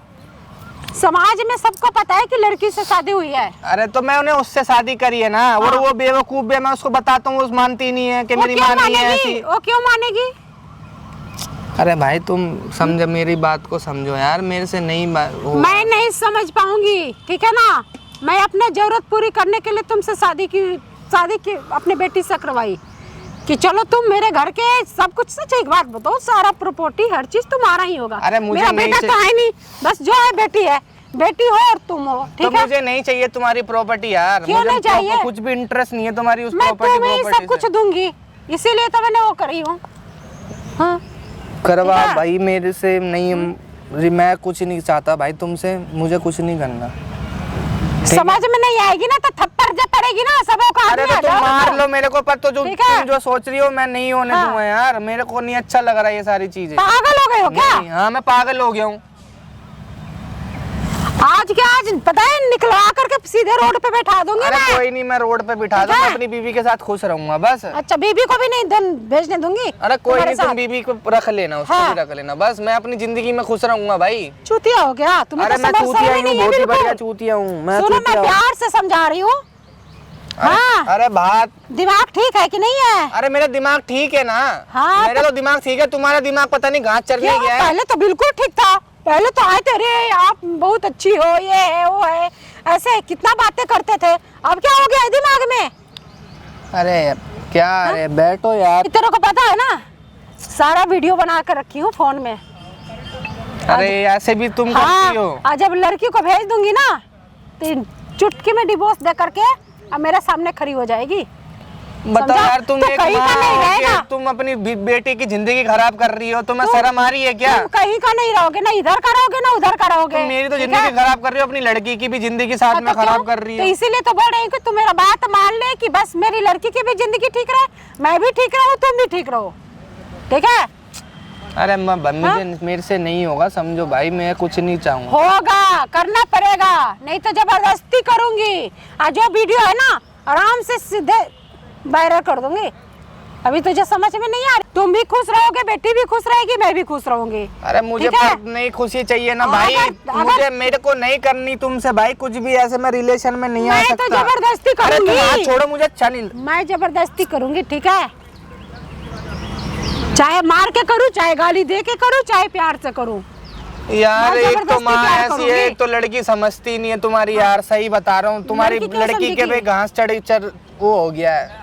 [SPEAKER 5] समाज में सबको पता है कि लड़की से शादी हुई है।
[SPEAKER 2] अरे तो मैं उन्हें उससे शादी करी है ना, और वो बेवकूफ है, मैं उसको बताता हूँ, वो मानती नहीं है कि
[SPEAKER 5] वो
[SPEAKER 2] मेरी
[SPEAKER 5] क्यों
[SPEAKER 2] माँ नहीं है
[SPEAKER 5] मानेगी?
[SPEAKER 2] ऐसी।
[SPEAKER 5] वो क्यों मानेगी?
[SPEAKER 2] अरे भाई तुम समझो, मेरी बात को समझो यार, मेरे से नहीं
[SPEAKER 5] मैं नहीं समझ पाऊंगी, ठीक है ना? मैं अपने जरूरत पूरी करने के लिए तुमसे शादी की अपने बेटी से करवाई कि चलो तुम मेरे घर के सब कुछ। सच एक बात बताओ, सारा प्रॉपर्टी हर चीज तुम्हारा ही होगा।
[SPEAKER 2] अरे मुझे
[SPEAKER 5] मेरा
[SPEAKER 2] नहीं
[SPEAKER 5] बेटा तो है नहीं, बस जो है बेटी है, बेटी हो और तुम हो,
[SPEAKER 2] तो
[SPEAKER 5] ठीक है?
[SPEAKER 2] मुझे नहीं चाहिए तुम्हारी प्रॉपर्टी यार।
[SPEAKER 5] क्यों
[SPEAKER 2] मुझे
[SPEAKER 5] नहीं चाहिए?
[SPEAKER 2] कुछ भी इंटरेस्ट नहीं है तुम्हारी उस
[SPEAKER 5] मैं
[SPEAKER 2] प्रॉपर्टी
[SPEAKER 5] तुम्हें ही सब कुछ दूंगी, इसीलिए तो मैंने वो करी हूँ। हाँ,
[SPEAKER 2] करवा
[SPEAKER 5] ठीक है?
[SPEAKER 2] भाई, मेरे से नहीं, मैं कुछ नहीं चाहता भाई तुमसे, मुझे कुछ नहीं करना।
[SPEAKER 5] समझ में नहीं आएगी ना तो थप्पड़ जब पड़ेगी ना सबों का।
[SPEAKER 2] अरे तो तुम मार लो मेरे को, पर तो जो
[SPEAKER 5] ठीक है?
[SPEAKER 2] तुम जो सोच रही हो मैं नहीं होने
[SPEAKER 5] हाँ।
[SPEAKER 2] दूंगा यार। मेरे को नहीं अच्छा लग रहा है ये सारी चीजें।
[SPEAKER 5] पागल हो गए हो क्या?
[SPEAKER 2] नहीं, हाँ मैं पागल हो गया हूँ।
[SPEAKER 5] आज क्या, आज पता है निकलवा करके सीधे रोड पे बैठा दूंगी
[SPEAKER 2] अरे
[SPEAKER 5] मैं।
[SPEAKER 2] कोई नहीं, मैं रोड पे बिठा
[SPEAKER 5] ठीक
[SPEAKER 2] दूंगा,
[SPEAKER 5] है?
[SPEAKER 2] अपनी बीवी के साथ खुश रहूंगा बस।
[SPEAKER 5] अच्छा, बीबी को भी नहीं धन भेजने दूंगी?
[SPEAKER 2] अरे कोई
[SPEAKER 5] तुम्हारे
[SPEAKER 2] नहीं, तुम
[SPEAKER 5] साथ।
[SPEAKER 2] बीवी को रख लेना, उसको
[SPEAKER 5] हाँ।
[SPEAKER 2] भी रख लेना, बस मैं अपनी जिंदगी में खुश रहूंगा भाई।
[SPEAKER 5] चूतिया हो गया तुम्हें?
[SPEAKER 2] अरे
[SPEAKER 5] तो
[SPEAKER 2] मैं
[SPEAKER 5] समझ
[SPEAKER 2] चूतिया ही
[SPEAKER 5] नहीं
[SPEAKER 2] हूँ,
[SPEAKER 5] है
[SPEAKER 2] बहुत ही
[SPEAKER 5] बिल्कुल।
[SPEAKER 2] बढ़िया चूतिया हूँ मैं।
[SPEAKER 5] सुनो, मैं
[SPEAKER 2] चूतिया हूँ।
[SPEAKER 5] प्यार से समझा रही हूँ। हाँ,
[SPEAKER 2] अरे बात,
[SPEAKER 5] दिमाग ठीक है कि नहीं है?
[SPEAKER 2] अरे मेरा दिमाग ठीक है ना।
[SPEAKER 5] हाँ,
[SPEAKER 2] मेरा तो दिमाग ठीक है, तुम्हारा दिमाग पता नहीं घास चढ़ने
[SPEAKER 5] क्यों?
[SPEAKER 2] गया है।
[SPEAKER 5] पहले तो बिल्कुल ठीक था, पहले तो आए थे, अरे आप बहुत अच्छी हो, ये है वो है, ऐसे कितना बातें करते थे। अब क्या हो गया है दिमाग में?
[SPEAKER 2] अरे क्या, अरे बैठो यार।
[SPEAKER 5] तेरे को पता है ना, सारा वीडियो बना कर रखी हूँ फोन में।
[SPEAKER 2] अरे ऐसे भी तुम करती हो।
[SPEAKER 5] आज जब लड़की को भेज दूंगी ना तो चुटकी में डिवोर्स दे करके अब मेरे सामने खड़ी हो जाएगी।
[SPEAKER 2] बताओ
[SPEAKER 5] समझा?
[SPEAKER 2] यार, तुम
[SPEAKER 5] तो
[SPEAKER 2] एक
[SPEAKER 5] कहीं
[SPEAKER 2] माँ
[SPEAKER 5] का नहीं
[SPEAKER 2] हो
[SPEAKER 5] रहेगा।
[SPEAKER 2] के तुम अपनी बेटी की जिंदगी खराब कर रही हो, तुम्हें शर्म आ रही है क्या?
[SPEAKER 5] तुम कहीं का नहीं रहोगे, ना इधर का रहोगे ना उधर का रहोगे।
[SPEAKER 2] तुम मेरी तो
[SPEAKER 5] ठीक
[SPEAKER 2] जिंदगी
[SPEAKER 5] है?
[SPEAKER 2] खराब कर रही हो, अपनी लड़की की भी जिंदगी साथ
[SPEAKER 5] हाँ,
[SPEAKER 2] में
[SPEAKER 5] तो
[SPEAKER 2] खराब
[SPEAKER 5] क्यों?
[SPEAKER 2] कर रही
[SPEAKER 5] तो
[SPEAKER 2] हो।
[SPEAKER 5] इसीलिए तो बोल रही हूँ कि तू मेरा बात मान ले कि बस मेरी लड़की की भी जिंदगी ठीक रहे, मैं भी ठीक रहूँ, तुम भी ठीक रहो, ठीक है?
[SPEAKER 2] अरे मुझे मेरे से नहीं होगा, समझो भाई, मैं कुछ नहीं चाहूँगा।
[SPEAKER 5] होगा, करना पड़ेगा, नहीं तो जबरदस्ती करूंगी। आज जो वीडियो है ना, आराम से सीधे वायरल कर दूंगी। अभी तुझे समझ में नहीं आ रही? तुम भी खुश रहोगे, बेटी भी खुश रहेगी, मैं भी खुश रहूंगी।
[SPEAKER 2] अरे मुझे
[SPEAKER 5] ठीक है?
[SPEAKER 2] पर नहीं खुशी चाहिए ना
[SPEAKER 5] और
[SPEAKER 2] भाई।
[SPEAKER 5] अगर-
[SPEAKER 2] मुझे मेरे को नहीं करनी तुमसे भाई कुछ भी, ऐसे मैं रिलेशन में नहीं आ
[SPEAKER 5] मैं
[SPEAKER 2] सकता।
[SPEAKER 5] तो जबरदस्ती
[SPEAKER 2] अरे तुम
[SPEAKER 5] करूंगी।
[SPEAKER 2] हाथ छोड़ो, मुझे अच्छा नहीं।
[SPEAKER 5] मैं जबरदस्ती करूंगी, ठीक है? चाहे मार के करूं, चाहे गाली दे के करूं, चाहे प्यार से करूं।
[SPEAKER 2] यार
[SPEAKER 5] मैं
[SPEAKER 2] एक तो
[SPEAKER 5] जबरदस्ती
[SPEAKER 2] माँ
[SPEAKER 5] प्यार
[SPEAKER 2] ऐसी है,
[SPEAKER 5] करूंगी।
[SPEAKER 2] एक तो लड़की समझती नहीं है तुम्हारी यार, सही बता रहा हूँ। तुम्हारी
[SPEAKER 5] लड़की क्यों
[SPEAKER 2] लड़की के
[SPEAKER 5] समझेगी?
[SPEAKER 2] पे घास चढ़ वो हो गया है।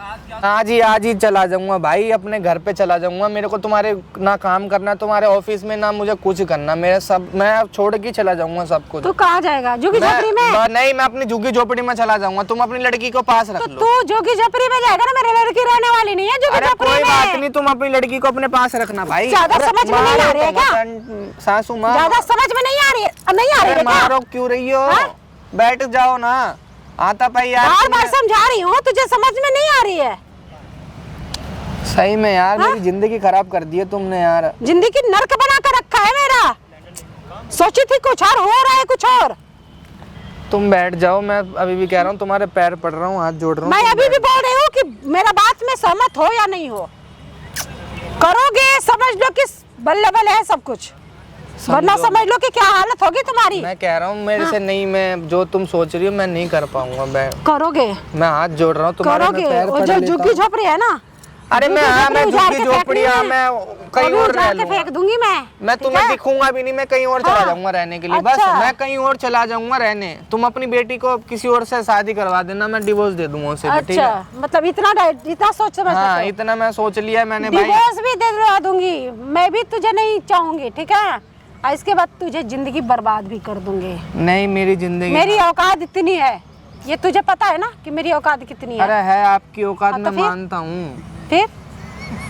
[SPEAKER 2] आज ही चला जाऊंगा भाई, अपने घर पे चला जाऊंगा। मेरे को तुम्हारे ना काम करना तुम्हारे ऑफिस में, ना मुझे कुछ करना। मेरे सब मैं अब छोड़ के चला जाऊंगा सब कुछ।
[SPEAKER 5] तू कहाँ जाएगा? झुग्गी झोपड़ी में?
[SPEAKER 2] नहीं, मैं अपनी झुग्गी झोपड़ी में चला जाऊंगा। तुम अपनी लड़की को पास रख
[SPEAKER 5] तो
[SPEAKER 2] लो।
[SPEAKER 5] तू झुग्गी झोपड़ी में जाएगा ना, मेरी लड़की रहने वाली नहीं है झुग्गी
[SPEAKER 2] अरे
[SPEAKER 5] झोपड़ी
[SPEAKER 2] कोई बात
[SPEAKER 5] में।
[SPEAKER 2] नहीं, तुम अपनी लड़की को अपने पास रखना भाई।
[SPEAKER 5] ज्यादा
[SPEAKER 2] अरे
[SPEAKER 5] समझ में नहीं आ रही है क्या?
[SPEAKER 2] सासू माँ,
[SPEAKER 5] ज्यादा समझ में नहीं आ रही है, नहीं आ रही है
[SPEAKER 2] अरे
[SPEAKER 5] क्या?
[SPEAKER 2] मारो क्यों रही हो?
[SPEAKER 5] हाँ?
[SPEAKER 2] बैठ जाओ ना, आता पाई यार।
[SPEAKER 5] बार बार
[SPEAKER 2] तुम्हें-
[SPEAKER 5] समझा रही हूँ, तुझे समझ में नहीं आ रही है?
[SPEAKER 2] सही में यार,
[SPEAKER 5] हाँ?
[SPEAKER 2] मेरी जिंदगी खराब कर दी है तुमने यार।
[SPEAKER 5] जिंदगी नर्क बना कर रखा है मेरा। सोची थी कुछ और, हो रहा है कुछ और।
[SPEAKER 2] तुम बैठ जाओ, मैं अभी भी कह रहा हूँ, तुम्हारे पैर पड़ रहा हूँ, हाथ जोड़ रहा हूँ।
[SPEAKER 5] मैं
[SPEAKER 2] तुम
[SPEAKER 5] अभी भी
[SPEAKER 2] बैठ
[SPEAKER 5] बोल रही हूँ कि मेरा बात में सहमत हो या नहीं हो। करोगे समझ लो कि बल्ले बल्ले है सब कुछ, वरना समझ लो कि क्या हालत होगी तुम्हारी।
[SPEAKER 2] मैं कह रहा हूँ मेरे से नहीं, मैं जो तुम सोच रही हो मैं नहीं कर पाऊंगा। मैं
[SPEAKER 5] करोगे,
[SPEAKER 2] मैं हाथ जोड़ रहा हूँ तुम्हारे, मैं
[SPEAKER 5] करोगे।
[SPEAKER 2] पैर
[SPEAKER 5] वो
[SPEAKER 2] पकड़
[SPEAKER 5] जो
[SPEAKER 2] लेता
[SPEAKER 5] झुग्गी
[SPEAKER 2] हूँ।
[SPEAKER 5] झोपड़ी है ना,
[SPEAKER 2] अरे मैं हाँ, मैं
[SPEAKER 5] उजाड़
[SPEAKER 2] झुग्गी
[SPEAKER 5] के फेंक
[SPEAKER 2] झोपड़ी,
[SPEAKER 5] दूंगी
[SPEAKER 2] हाँ,
[SPEAKER 5] मैं।
[SPEAKER 2] मैं कहीं
[SPEAKER 5] अभी
[SPEAKER 2] और
[SPEAKER 5] उजाड़
[SPEAKER 2] रह
[SPEAKER 5] के
[SPEAKER 2] लूंगा।
[SPEAKER 5] फेंक दूंगी मैं ठीक
[SPEAKER 2] तुम्हें
[SPEAKER 5] है?
[SPEAKER 2] दिखूंगा भी नहीं, मैं कहीं और चला
[SPEAKER 5] हाँ।
[SPEAKER 2] जाऊंगा रहने के लिए। बस
[SPEAKER 5] अच्छा।
[SPEAKER 2] मैं कहीं और चला जाऊंगा रहने। तुम अपनी बेटी को किसी और से शादी करवा देना, मैं डिवोर्स दे दूंगा उसे भी, ठीक है?
[SPEAKER 5] अच्छा, मतलब इतना सोच समझ
[SPEAKER 2] हाँ,
[SPEAKER 5] रहे
[SPEAKER 2] इतना मैं सोच लिया है मैंने भाई।
[SPEAKER 5] डिवोर्स भी दिलवा दूंगी, मैं भी तुझे नहीं चाहूंगी, ठीक है? और इसके बाद तुझे जिंदगी बर्बाद भी कर दूंगी।
[SPEAKER 2] नहीं, मेरी जिंदगी,
[SPEAKER 5] मेरी औकात इतनी है, ये तुझे पता है ना कि मेरी औकात कितनी है।
[SPEAKER 2] अरे है आपकी औकात,
[SPEAKER 5] हाँ, तो
[SPEAKER 2] मैं
[SPEAKER 5] फिर?
[SPEAKER 2] मानता हूँ।
[SPEAKER 5] फिर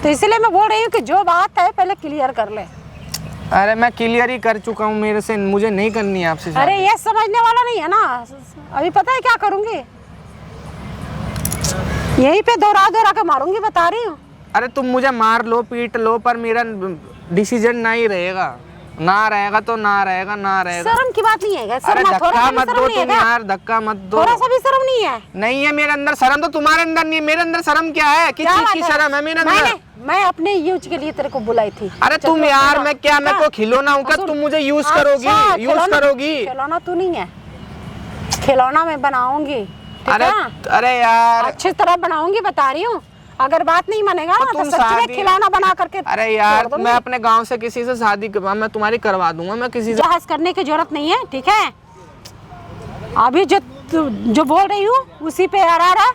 [SPEAKER 5] तो इसलिए मैं बोल रही हूँ कि जो बात है पहले क्लियर कर ले।
[SPEAKER 2] अरे मैं क्लियर ही कर चुका हूँ, मेरे से मुझे नहीं करनी है आपसे शादी।
[SPEAKER 5] अरे ये समझने वाला नहीं है ना। अभी पता है क्या करूंगी, यहीं पे दोहरा दोहरा के मारूंगी, बता रही हूँ।
[SPEAKER 2] अरे तुम मुझे मार लो, पीट लो, पर मेरा डिसीजन नहीं रहेगा। ना रहेगा तो ना रहेगा, ना रहेगा।
[SPEAKER 5] शर्म की बात नहीं है क्या?
[SPEAKER 2] अरे
[SPEAKER 5] शर्म थोड़ा
[SPEAKER 2] धक्का
[SPEAKER 5] सा भी
[SPEAKER 2] मत
[SPEAKER 5] शर्म
[SPEAKER 2] दो
[SPEAKER 5] नहीं है
[SPEAKER 2] तुम
[SPEAKER 5] क्या?
[SPEAKER 2] यार, धक्का मत दो।
[SPEAKER 5] थोड़ा सा भी शर्म नहीं है?
[SPEAKER 2] नहीं है मेरे अंदर शर्म, तो तुम्हारे अंदर नहीं है। मेरे अंदर शर्म क्या है? किस
[SPEAKER 5] क्या
[SPEAKER 2] चीज
[SPEAKER 5] बात
[SPEAKER 2] की शर्म है मेरे अंदर?
[SPEAKER 5] मैं अपने यूज के लिए तेरे को बुलाई थी।
[SPEAKER 2] अरे तुम यार, मैं क्या, मैं को खिलौना हूँ क्या? तुम मुझे यूज करोगी, यूज करोगी?
[SPEAKER 5] खिलौना तू नहीं है, खिलौना मैं बनाऊंगी, ठीक
[SPEAKER 2] अरे
[SPEAKER 5] है?
[SPEAKER 2] अरे यार,
[SPEAKER 5] अच्छी तरह बनाऊंगी, बता रही हूँ। अगर बात नहीं मानेगा ना तो
[SPEAKER 2] तुम
[SPEAKER 5] सच में
[SPEAKER 2] शादी-
[SPEAKER 5] खिलौना बना करके
[SPEAKER 2] अरे यार,
[SPEAKER 5] छोड़ दूंगी।
[SPEAKER 2] मैं अपने गांव से किसी से शादी मैं तुम्हारी करवा दूंगा। मैं किसी से,
[SPEAKER 5] बहस करने की जरूरत नहीं है, ठीक है? अभी जो बोल रही हूँ उसी पे आ रहा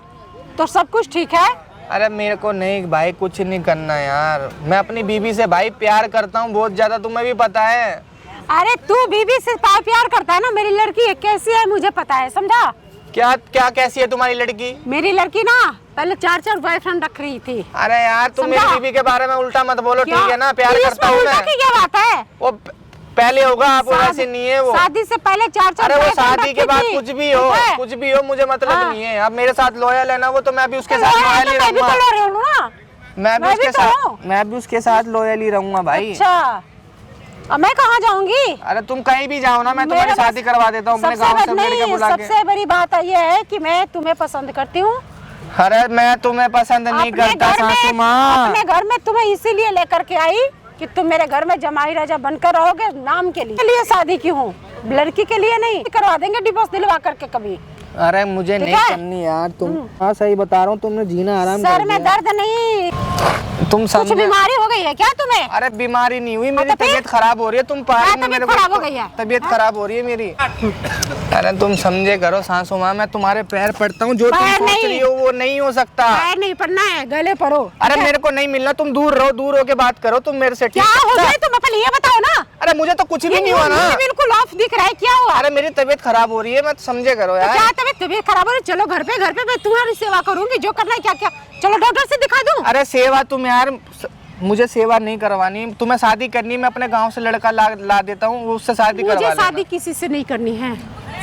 [SPEAKER 5] तो सब कुछ ठीक है।
[SPEAKER 2] अरे मेरे को नहीं भाई, कुछ नहीं करना यार। मैं अपनी बीवी से भाई प्यार करता हूँ बहुत ज्यादा, तुम्हें भी पता है।
[SPEAKER 5] अरे तू बीवी से प्यार करता है ना, मेरी लड़की कैसी है मुझे पता है, समझा?
[SPEAKER 2] क्या क्या कैसी है तुम्हारी लड़की?
[SPEAKER 5] मेरी लड़की ना पहले 4 बॉयफ्रेंड रख रही थी।
[SPEAKER 2] अरे यार, तुम मेरी
[SPEAKER 5] समझा?
[SPEAKER 2] बीवी के बारे में उल्टा मत बोलो,
[SPEAKER 5] क्या?
[SPEAKER 2] ठीक है ना? प्यार
[SPEAKER 5] तो
[SPEAKER 2] करता
[SPEAKER 5] इसमें
[SPEAKER 2] हूँ
[SPEAKER 5] उल्टा
[SPEAKER 2] मैं।
[SPEAKER 5] की क्या बात है?
[SPEAKER 2] वो पहले होगा, आप वैसे नहीं है वो।
[SPEAKER 5] शादी से पहले 4
[SPEAKER 2] अरे वो
[SPEAKER 5] boyfriend
[SPEAKER 2] शादी के
[SPEAKER 5] रखी
[SPEAKER 2] बाद
[SPEAKER 5] थी,
[SPEAKER 2] कुछ भी हो,
[SPEAKER 5] ठीक है?
[SPEAKER 2] कुछ भी हो, मुझे मतलब
[SPEAKER 5] हाँ।
[SPEAKER 2] नहीं है। अब मेरे साथ लॉयल है ना वो, तो मैं भी उसके
[SPEAKER 5] तो
[SPEAKER 2] साथ
[SPEAKER 5] लॉयल
[SPEAKER 2] लॉयल ही
[SPEAKER 5] तो मैं भी तो
[SPEAKER 2] रहूंगा।
[SPEAKER 5] लॉयल हूँ ना।
[SPEAKER 2] मैं भी
[SPEAKER 5] मैं भी
[SPEAKER 2] उसके
[SPEAKER 5] तो
[SPEAKER 2] साथ,
[SPEAKER 5] हूँ।
[SPEAKER 2] मैं भी उसके साथ लॉयल ही रहूंगा भाई।
[SPEAKER 5] अच्छा, अब मैं कहाँ जाऊंगी?
[SPEAKER 2] अरे तुम कहीं भी जाओ ना, मैं तुम्हारी
[SPEAKER 5] मेरे
[SPEAKER 2] शादी करवा देता हूँ अपने गाँव से लड़के बुला के।
[SPEAKER 5] सबसे बड़ी बात ये है कि मैं तुम्हें पसंद करती हूँ।
[SPEAKER 2] अरे मैं तुम्हें पसंद नहीं करता सासू माँ।
[SPEAKER 5] अपने घर में तुम्हें इसीलिए लेकर के आई कि तुम मेरे घर में जमाई राजा बनकर रहोगे, नाम के लिए शादी की हूँ, लड़की के लिए नहीं। करवा देंगे डिवोर्स दिलवा करके कभी।
[SPEAKER 2] अरे मुझे नहीं
[SPEAKER 5] है?
[SPEAKER 2] करनी यार, तुम हाँ सही बता रहा हूँ, तुमने जीना आराम
[SPEAKER 5] सर
[SPEAKER 2] कर
[SPEAKER 5] में
[SPEAKER 2] दिया।
[SPEAKER 5] दर्द नहीं,
[SPEAKER 2] तुम
[SPEAKER 5] कुछ
[SPEAKER 2] समझे?
[SPEAKER 5] बीमारी हो गई है क्या तुम्हें?
[SPEAKER 2] अरे बीमारी नहीं हुई, मेरी
[SPEAKER 5] तो फिर?
[SPEAKER 2] तबीयत खराब हो रही है। तुम पार्क में
[SPEAKER 5] तबीयत
[SPEAKER 2] मेरे
[SPEAKER 5] खराब हो
[SPEAKER 2] को
[SPEAKER 5] गई है?
[SPEAKER 2] तबीयत खराब हो रही है मेरी। अरे तुम समझे करो सासू माँ, मैं तुम्हारे पैर पड़ता हूँ, जो तुम
[SPEAKER 5] पैर
[SPEAKER 2] सोच
[SPEAKER 5] नहीं।
[SPEAKER 2] रही हो वो नहीं हो सकता।
[SPEAKER 5] पैर नहीं पड़ना है, गले पड़ो।
[SPEAKER 2] अरे मेरे को नहीं मिलना, तुम दूर रहो, दूर होके बात करो तुम मेरे से, ठीक
[SPEAKER 5] क्या हो
[SPEAKER 2] है?
[SPEAKER 5] गए तुम पहले ये बताओ ना।
[SPEAKER 2] अरे मुझे तो कुछ भी नहीं हुआ ना।
[SPEAKER 5] मुझे बिल्कुल ऑफ दिख रहा है, क्या हुआ?
[SPEAKER 2] अरे मेरी तबीयत खराब हो रही है, मैं समझे करो
[SPEAKER 5] तो
[SPEAKER 2] यार।
[SPEAKER 5] क्या तबीयत खराब हो रही? चलो घर पे मैं तुम्हारी सेवा करूंगी, जो करना है क्या क्या। चलो डॉक्टर से दिखा दूं।
[SPEAKER 2] अरे सेवा तुम यार, मुझे सेवा नहीं करवानी, तुम्हें शादी करनी, मैं अपने गांव से लड़का ला देता हूँ, उससे शादी करवा
[SPEAKER 5] मुझे
[SPEAKER 2] लेना।
[SPEAKER 5] शादी किसी से नहीं करनी है,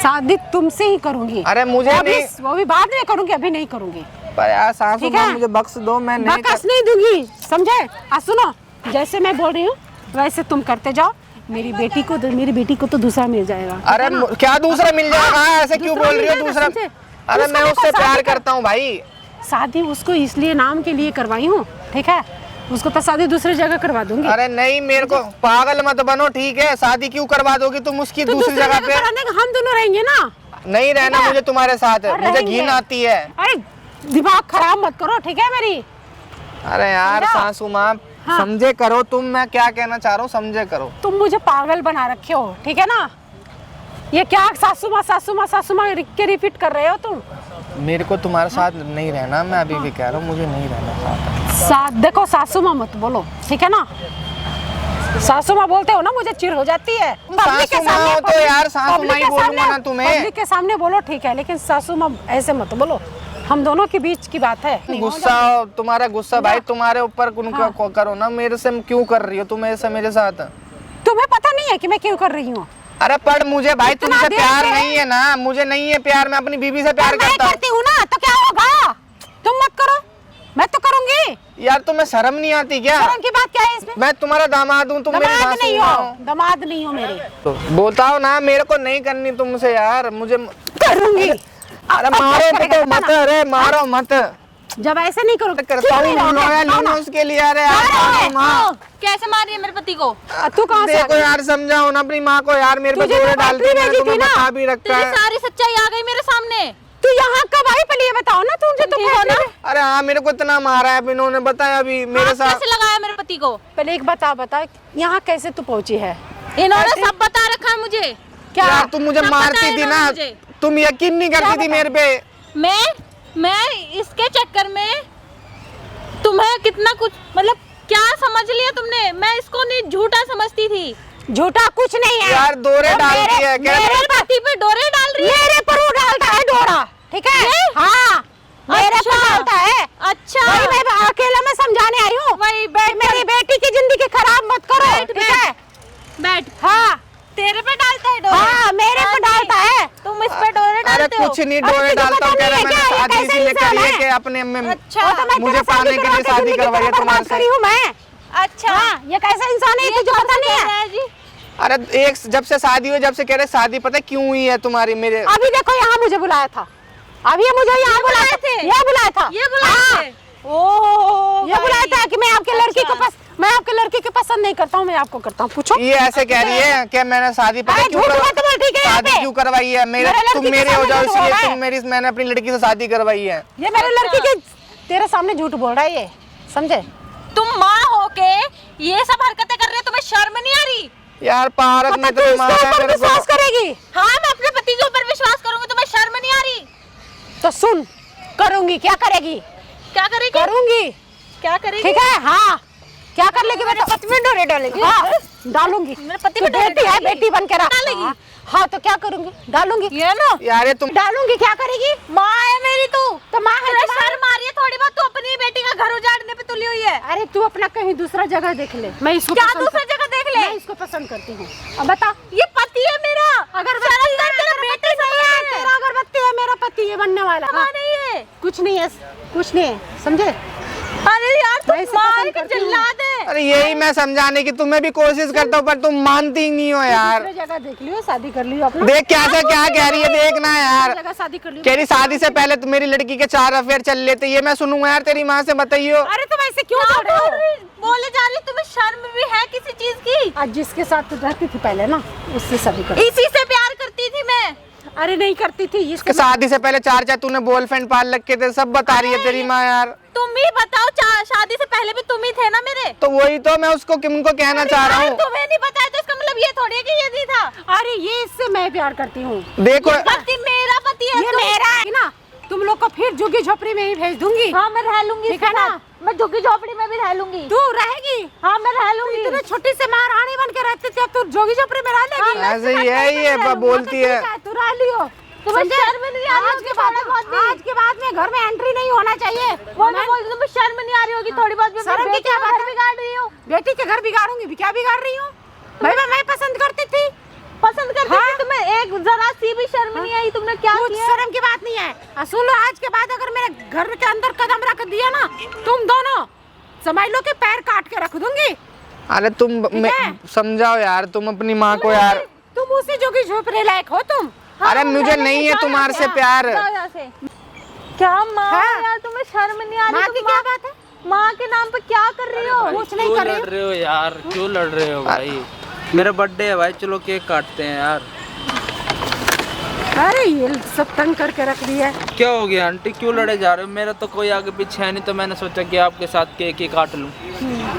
[SPEAKER 5] शादी तुमसे ही करूंगी।
[SPEAKER 2] अरे मुझे नहीं,
[SPEAKER 5] वो भी बाद में करूंगी, अभी नहीं करूंगी।
[SPEAKER 2] पर यार सासू
[SPEAKER 5] ठीक
[SPEAKER 2] माँ
[SPEAKER 5] है?
[SPEAKER 2] मुझे बख्श दो, मैं नहीं
[SPEAKER 5] बकस नहीं दूंगी, समझे? सुनो, जैसे मैं बोल रही हूँ वैसे तुम करते जाओ। मेरी बेटी को तो दूसरा मिल जाएगा।
[SPEAKER 2] अरे क्या दूसरा मिल जाएगा? ऐसे क्यों
[SPEAKER 5] दूसरा
[SPEAKER 2] बोल रही
[SPEAKER 5] मिल
[SPEAKER 2] हो
[SPEAKER 5] जाएगा,
[SPEAKER 2] दूसरा?
[SPEAKER 5] समझे?
[SPEAKER 2] अरे
[SPEAKER 5] उसको
[SPEAKER 2] मैं
[SPEAKER 5] देखो,
[SPEAKER 2] उससे
[SPEAKER 5] शादी
[SPEAKER 2] प्यार
[SPEAKER 5] कर-
[SPEAKER 2] करता हूँ भाई।
[SPEAKER 5] शादी उसको इसलिए नाम के लिए करवाई हूँ, ठीक है? उसको तो शादी दूसरी जगह करवा दूंगी।
[SPEAKER 2] अरे नहीं, मेरे को पागल मत बनो, ठीक है? शादी क्यों करवा दोगी तुम उसकी
[SPEAKER 5] तो
[SPEAKER 2] दूसरी जगह पे?
[SPEAKER 5] करा देंगे, हम दोनों रहेंगे ना।
[SPEAKER 2] नहीं रहना
[SPEAKER 5] ठीक है?
[SPEAKER 2] मुझे तुम्हारे साथ,
[SPEAKER 5] और
[SPEAKER 2] मुझे
[SPEAKER 5] रहेंगे।
[SPEAKER 2] घिन आती है।
[SPEAKER 5] अरे दिमाग खराब मत करो, ठीक है मेरी?
[SPEAKER 2] अरे यार
[SPEAKER 5] समझा?
[SPEAKER 2] सासू माँ,
[SPEAKER 5] हाँ।
[SPEAKER 2] समझे करो तुम, मैं क्या कहना चाह रहा हूँ समझे करो।
[SPEAKER 5] तुम मुझे पागल बना रखे हो, ठीक है ना? ये क्या सासू माँ के रिपीट कर रहे हो तुम?
[SPEAKER 2] मेरे को तुम्हारे साथ नहीं रहना, मैं अभी भी कह रहा हूँ, मुझे नहीं रहना साथ।
[SPEAKER 5] देखो सासू माँ मत बोलो, ठीक है ना? सासू माँ बोलते हो ना मुझे चिढ़ हो जाती है। पब्लिक के
[SPEAKER 2] सासू माँ
[SPEAKER 5] सामने-
[SPEAKER 2] हो तो यार सासू
[SPEAKER 5] पब्लिक
[SPEAKER 2] माँ ही
[SPEAKER 5] के
[SPEAKER 2] बोलूंगा
[SPEAKER 5] सामने-
[SPEAKER 2] ना तुम्हें।
[SPEAKER 5] पब्लिक के सामने बोलो, ठीक है, लेकिन सासू माँ ऐसे मत बोलो, हम दोनों के बीच की बात है।
[SPEAKER 2] गुस्सा, तुम्हारा गुस्सा भाई तुम्हारे ऊपर करो ना, मेरे से क्यों कर रही हो तुम ऐसे मेरे साथ?
[SPEAKER 5] तुम्हें पता नहीं है कि मैं क्यों कर रही हूँ?
[SPEAKER 2] अरे पर मुझे भाई
[SPEAKER 5] इतना
[SPEAKER 2] तुमसे
[SPEAKER 5] देर
[SPEAKER 2] प्यार
[SPEAKER 5] से-
[SPEAKER 2] नहीं है ना, मुझे नहीं है प्यार, मैं अपनी बीवी से प्यार
[SPEAKER 5] मैं
[SPEAKER 2] करता हूँ।
[SPEAKER 5] करती हूँ ना, तो क्या होगा? तुम मत करो, मैं तो करूंगी।
[SPEAKER 2] यार तुम्हें शर्म नहीं आती क्या?
[SPEAKER 5] शर्म की बात क्या है इसमें?
[SPEAKER 2] मैं तुम्हारा दामाद हूँ, तुम मेरी
[SPEAKER 5] दमाद
[SPEAKER 2] सासू
[SPEAKER 5] नहीं
[SPEAKER 2] माँ
[SPEAKER 5] हो,
[SPEAKER 2] हो।
[SPEAKER 5] दमाद नहीं हो मेरे।
[SPEAKER 2] तो बताओ ना, मेरे को नहीं करनी तुमसे यार, मुझे
[SPEAKER 5] करूंगी।
[SPEAKER 2] अरे मारो तो मत, अरे मारो मत।
[SPEAKER 5] जब ऐसे नहीं करो
[SPEAKER 2] करता हूँ, लॉयल हूँ उसके लिए। अरे यार माँ,
[SPEAKER 1] कैसे मार रही है मेरे पति को?
[SPEAKER 5] तू कहाँ से आ
[SPEAKER 2] देखो
[SPEAKER 5] गई?
[SPEAKER 2] यार, समझाओ ना अपनी माँ को यार, मेरे पे
[SPEAKER 5] तुझे
[SPEAKER 2] जोरे
[SPEAKER 5] तो
[SPEAKER 2] डालती
[SPEAKER 5] पत्री
[SPEAKER 2] है,
[SPEAKER 5] भेजी
[SPEAKER 2] तुम्हें
[SPEAKER 5] थी ना।
[SPEAKER 2] बता भी रखा
[SPEAKER 1] तेरी
[SPEAKER 2] है।
[SPEAKER 1] सारी सच्चाई आ गई मेरे सामने।
[SPEAKER 5] तू यहाँ कब आई पहले ये बताओ ना, तुझे तो
[SPEAKER 1] हो ना?
[SPEAKER 2] अरे हाँ, मेरे को इतना मारा है इन्होंने, बताया अभी मेरे
[SPEAKER 1] हाथ
[SPEAKER 2] साथ।
[SPEAKER 1] कैसे लगाया मेरे पति को?
[SPEAKER 5] पहले एक बता यहाँ कैसे तू पहुंची है?
[SPEAKER 1] इन्होंने सब बता रखा है मुझे।
[SPEAKER 5] क्या
[SPEAKER 2] यार तुम मुझे
[SPEAKER 1] सब
[SPEAKER 2] मारती
[SPEAKER 1] बताया
[SPEAKER 2] थी
[SPEAKER 1] इन्होंने
[SPEAKER 2] ना,
[SPEAKER 1] मुझे।
[SPEAKER 2] तुम यकीन नहीं करती थी मेरे पे।
[SPEAKER 1] मैं इसके चक्कर में तुम्हें कितना कुछ, मतलब क्या समझ लिया तुमने? मैं इसको नहीं झूठा समझती थी।
[SPEAKER 5] झूठा कुछ नहीं है
[SPEAKER 2] यार डोरे
[SPEAKER 5] वो
[SPEAKER 2] डालती है क्या?
[SPEAKER 1] मेरे पति पे डोरे डाल रही है।
[SPEAKER 5] मेरे पर वो डालता है डोरा, ठीक है? हाँ मेरे पर
[SPEAKER 1] अच्छा।
[SPEAKER 5] डालता है।
[SPEAKER 1] अच्छा,
[SPEAKER 5] वही मैं अकेला में समझाने आई हूँ।
[SPEAKER 1] वही बैठ
[SPEAKER 5] मेरी बेटी की जिंदगी खराब मत करो,
[SPEAKER 1] बैठ,
[SPEAKER 5] ठीक है?
[SPEAKER 1] बैठ।
[SPEAKER 5] हाँ
[SPEAKER 1] तेरे पे डालता है डोरे?
[SPEAKER 5] हाँ मेरे पर डालता है।
[SPEAKER 1] तुम इस पे डोरे
[SPEAKER 2] अरे
[SPEAKER 1] डालते हो?
[SPEAKER 2] कुछ नहीं,
[SPEAKER 5] अरे
[SPEAKER 2] डोरे
[SPEAKER 5] तुझे
[SPEAKER 2] डालता हूँ,
[SPEAKER 5] पता
[SPEAKER 2] कह रहा
[SPEAKER 5] नहीं है
[SPEAKER 2] मैंने
[SPEAKER 5] क्या? ये
[SPEAKER 2] शादी
[SPEAKER 5] कैसे
[SPEAKER 2] इसलिए
[SPEAKER 5] इंसान
[SPEAKER 2] करी है
[SPEAKER 5] है?
[SPEAKER 2] कि अपने में
[SPEAKER 1] अच्छा,
[SPEAKER 5] वो तो मैं
[SPEAKER 2] मुझे
[SPEAKER 5] तेरे साथ
[SPEAKER 2] पाने के लिए
[SPEAKER 5] करवा
[SPEAKER 2] शादी
[SPEAKER 5] जिंदगी
[SPEAKER 2] करवाई है
[SPEAKER 5] बर्बाद
[SPEAKER 2] तुम्हारे
[SPEAKER 5] करी
[SPEAKER 2] से।
[SPEAKER 5] हूँ मैं।
[SPEAKER 1] अच्छा,
[SPEAKER 5] हाँ ये कैसा इंसान है तुझे पता नहीं है?
[SPEAKER 1] जी
[SPEAKER 2] अरे एक जब से शादी हुई, जब से कह रहे शादी, पता है क्यों हुई है तुम्हारी मेरे?
[SPEAKER 5] अभी देखो यहाँ मुझे बुलाया था, अभी ये मुझे यहाँ बुलाया
[SPEAKER 1] थे?
[SPEAKER 5] ये बुलाया था,
[SPEAKER 1] ये बुलाए
[SPEAKER 5] हाँ,
[SPEAKER 1] थे? ओह,
[SPEAKER 5] ये बुलाया था कि मैं आपके लड़की को
[SPEAKER 1] अच्छा।
[SPEAKER 5] मैं आपके लड़की को पसंद नहीं करता हूँ, मैं आपको करता हूँ। पूछो
[SPEAKER 2] ये ऐसे कह रही है कि मैंने शादी, पता है
[SPEAKER 5] अरे
[SPEAKER 2] क्यों
[SPEAKER 5] झूठ मत बोल, ठीक है? यहाँ
[SPEAKER 2] शादी
[SPEAKER 5] पे
[SPEAKER 2] क्यों करवाई है? मेरे
[SPEAKER 5] मेरे
[SPEAKER 2] तुम
[SPEAKER 5] लड़की के
[SPEAKER 2] मेरे हो
[SPEAKER 5] सामने
[SPEAKER 2] जाओ
[SPEAKER 5] झूठ बोल
[SPEAKER 2] इसलिए
[SPEAKER 5] रहा है।
[SPEAKER 2] मैंने अपनी लड़की से शादी करवाई है।
[SPEAKER 5] ये मेरे लड़की के तेरे सामने झूठ बोल रहा है, ये समझे?
[SPEAKER 1] तुम माँ होके ये सब हरकतें कर रहे हो, तुम्हें शर्म नहीं आ रही?
[SPEAKER 2] यार पार्क में
[SPEAKER 5] तू
[SPEAKER 2] तो
[SPEAKER 5] इसके
[SPEAKER 2] मारा है
[SPEAKER 5] ऊपर
[SPEAKER 2] मेरे
[SPEAKER 5] विश्वास
[SPEAKER 2] को।
[SPEAKER 5] करेगी?
[SPEAKER 1] हाँ, मैं अपने पति के ऊपर विश्वास करूंगी, तुम्हें शर्म नहीं आ रही?
[SPEAKER 5] तो सुन, करूंगी, क्या करेगी?
[SPEAKER 1] क्या करेगी?
[SPEAKER 5] करूंगी,
[SPEAKER 1] क्या करेगी?
[SPEAKER 5] ठीक है? हाँ क्या कर लेगी? मेरे पति में डोरे डालेगी? हाँ डालूंगी।
[SPEAKER 1] मेरे पति
[SPEAKER 5] तू
[SPEAKER 1] पे डोरे
[SPEAKER 5] बेटी है,
[SPEAKER 1] डालेगी?
[SPEAKER 5] बेटी बन के रख।
[SPEAKER 1] डालेगी?
[SPEAKER 5] हाँ, हाँ तो क्या करूंगी? डालूंगी।
[SPEAKER 1] ये ना
[SPEAKER 2] यार ये तुम
[SPEAKER 5] डालूंगी, क्या करेगी?
[SPEAKER 1] माँ है मेरी तू,
[SPEAKER 5] तो माँ है
[SPEAKER 1] तुम्हें
[SPEAKER 5] तो माँ है।
[SPEAKER 1] शर्म आ रही है थोड़ी बहुत? तू अपनी बेटी का घर उजाड़ने पे तुली हुई है।
[SPEAKER 5] अरे तू अपना कहीं दूसरा जगह देख ले, मैं इसको
[SPEAKER 1] क्या
[SPEAKER 5] पसंद
[SPEAKER 1] दूसरी जगह देख ले?
[SPEAKER 5] मैं इसको पसंद करती हूँ। अब बता,
[SPEAKER 1] ये पति है मेरा।
[SPEAKER 5] अगरबत्ती है,
[SPEAKER 1] तेरा बेटे सही है।
[SPEAKER 5] तेरा अगरबत्ती है, मेरा पति है बनने वाला।
[SPEAKER 1] माँ
[SPEAKER 5] हाँ,
[SPEAKER 1] नहीं है।
[SPEAKER 5] कुछ नहीं है, कुछ नहीं है, समझे?
[SPEAKER 1] अरे यार
[SPEAKER 5] मैं
[SPEAKER 1] तुम
[SPEAKER 5] इसे
[SPEAKER 1] माँ
[SPEAKER 5] पसंद
[SPEAKER 1] की
[SPEAKER 5] करती हूँ।
[SPEAKER 1] जल्लाद है।
[SPEAKER 2] अरे यही मैं समझाने की तुम्हें भी कोशिश करता हूँ, पर तुम मानती ही नहीं हो यार।
[SPEAKER 5] दूसरी जगह देख लियो, शादी कर लियो अपना।
[SPEAKER 2] देख कैसे क्या कह रही है, देखना यार।
[SPEAKER 5] दूसरी जगह शादी कर लियो।
[SPEAKER 2] कह रही शादी से पहले तो मेरी लड़की के 4 अफेयर चल लेते, ये मैं सुनूंगा यार तेरी माँ से, बताइयो।
[SPEAKER 5] अरे तुम ऐसे क्यों
[SPEAKER 1] क्या
[SPEAKER 5] बोल रहे
[SPEAKER 1] बोल
[SPEAKER 5] हो?
[SPEAKER 1] रही, बोले जा रही? तुम्हें शर्म भी है किसी चीज की?
[SPEAKER 5] आज जिसके साथ तू रहती थी पहले ना, उससे शादी कर।
[SPEAKER 1] इसी से प्यार करती थी मैं।
[SPEAKER 5] अरे नहीं करती थी, इसके
[SPEAKER 2] शादी से पहले 4 तूने बॉयफ्रेंड पाल रखे थे, सब बता रही है तेरी माँ यार।
[SPEAKER 1] तुम ही बताओ, शादी से पहले भी तुम ही थे ना मेरे।
[SPEAKER 2] तो वही तो मैं उसको किनको कहना चाह रहा हूँ।
[SPEAKER 1] तुम्हें नहीं बताया तो इसका मतलब ये थोड़ी है कि ये नहीं था।
[SPEAKER 5] अरे ये इससे मैं प्यार करती हूँ।
[SPEAKER 2] देखो
[SPEAKER 1] पति मेरा पति है।
[SPEAKER 5] ये मेरा है ना, तुम लोग को फिर झुग्गी झोपड़ी में ही भेज दूंगी।
[SPEAKER 1] हाँ मैं रह लूंगी,
[SPEAKER 5] ठीक है ना?
[SPEAKER 1] मैं झुग्गी झोपड़ी में भी रह लूंगी।
[SPEAKER 5] तू रहेगी?
[SPEAKER 1] हाँ मैं रह लूंगी।
[SPEAKER 5] इतने छोटी से महारानी बन के रहती थी, अब तू झुग्गी झोपड़ी में रह लेगी?
[SPEAKER 2] ऐसे ही है, ये बोलती है।
[SPEAKER 5] तू रह लियो।
[SPEAKER 1] तुम्हें
[SPEAKER 5] समझे?
[SPEAKER 1] शर्म नहीं आ रही
[SPEAKER 5] आज के बाद
[SPEAKER 1] थोड़ा बहुत भी?
[SPEAKER 5] आज के बाद में घर में एंट्री नहीं होना चाहिए।
[SPEAKER 1] वो मैं बोलती हूँ, तुम्हें शर्म नहीं आ रही होगी थोड़ी बहुत भी?
[SPEAKER 5] शर्म की
[SPEAKER 1] बेटी
[SPEAKER 5] क्या
[SPEAKER 1] का
[SPEAKER 5] बात
[SPEAKER 1] घर
[SPEAKER 5] है?
[SPEAKER 1] बिगाड़ रही हूँ।
[SPEAKER 5] बेटी के घर बिगाड़ूंगी भी, क्या बिगाड़ रही हूँ? भाई मैं पसंद करती थी।
[SPEAKER 1] पसंद करती
[SPEAKER 5] हाँ?
[SPEAKER 1] थी, तुम्हें एक जरा सी भी शर्म नहीं आई? तुमने क्या
[SPEAKER 5] कुछ
[SPEAKER 1] किया?
[SPEAKER 5] शर्म की बात नहीं है। सुन लो, आज के बाद अगर मेरे घर के अंदर कदम रख दिया ना, तुम दोनों समझ लो कि पैर काट के रख दूंगी।
[SPEAKER 2] अरे तुम
[SPEAKER 5] है?
[SPEAKER 2] समझाओ यार तुम अपनी माँ को यार।
[SPEAKER 5] तुम उसी झुग्गी झोपड़ी लायक हो तुम।
[SPEAKER 2] अरे मुझे नहीं है तुम्हारे से प्यार।
[SPEAKER 1] जाओ यहाँ से। क्या माँ
[SPEAKER 5] हाँ?
[SPEAKER 1] यार, तुम्हें शर्म नहीं आ रही?
[SPEAKER 5] माँ
[SPEAKER 1] तुम
[SPEAKER 5] की क्या बात है?
[SPEAKER 1] माँ के नाम पे क्या कर रही हो?
[SPEAKER 5] कुछ नहीं
[SPEAKER 6] क्यों
[SPEAKER 5] कर
[SPEAKER 6] लड़
[SPEAKER 5] रही।
[SPEAKER 6] रहे हो यार? क्यों लड़ रहे हो भाई? मेरा बर्थडे है भाई, चलो केक काटते हैं यार।
[SPEAKER 5] अरे ये सब तंग करके रख दिया है।
[SPEAKER 6] क्या हो गया आंटी, क्यों लड़े जा रहे हो? मेरा तो कोई आगे पीछे है नहीं, तो मैंने सोचा कि आपके साथ केक ही काट लूं,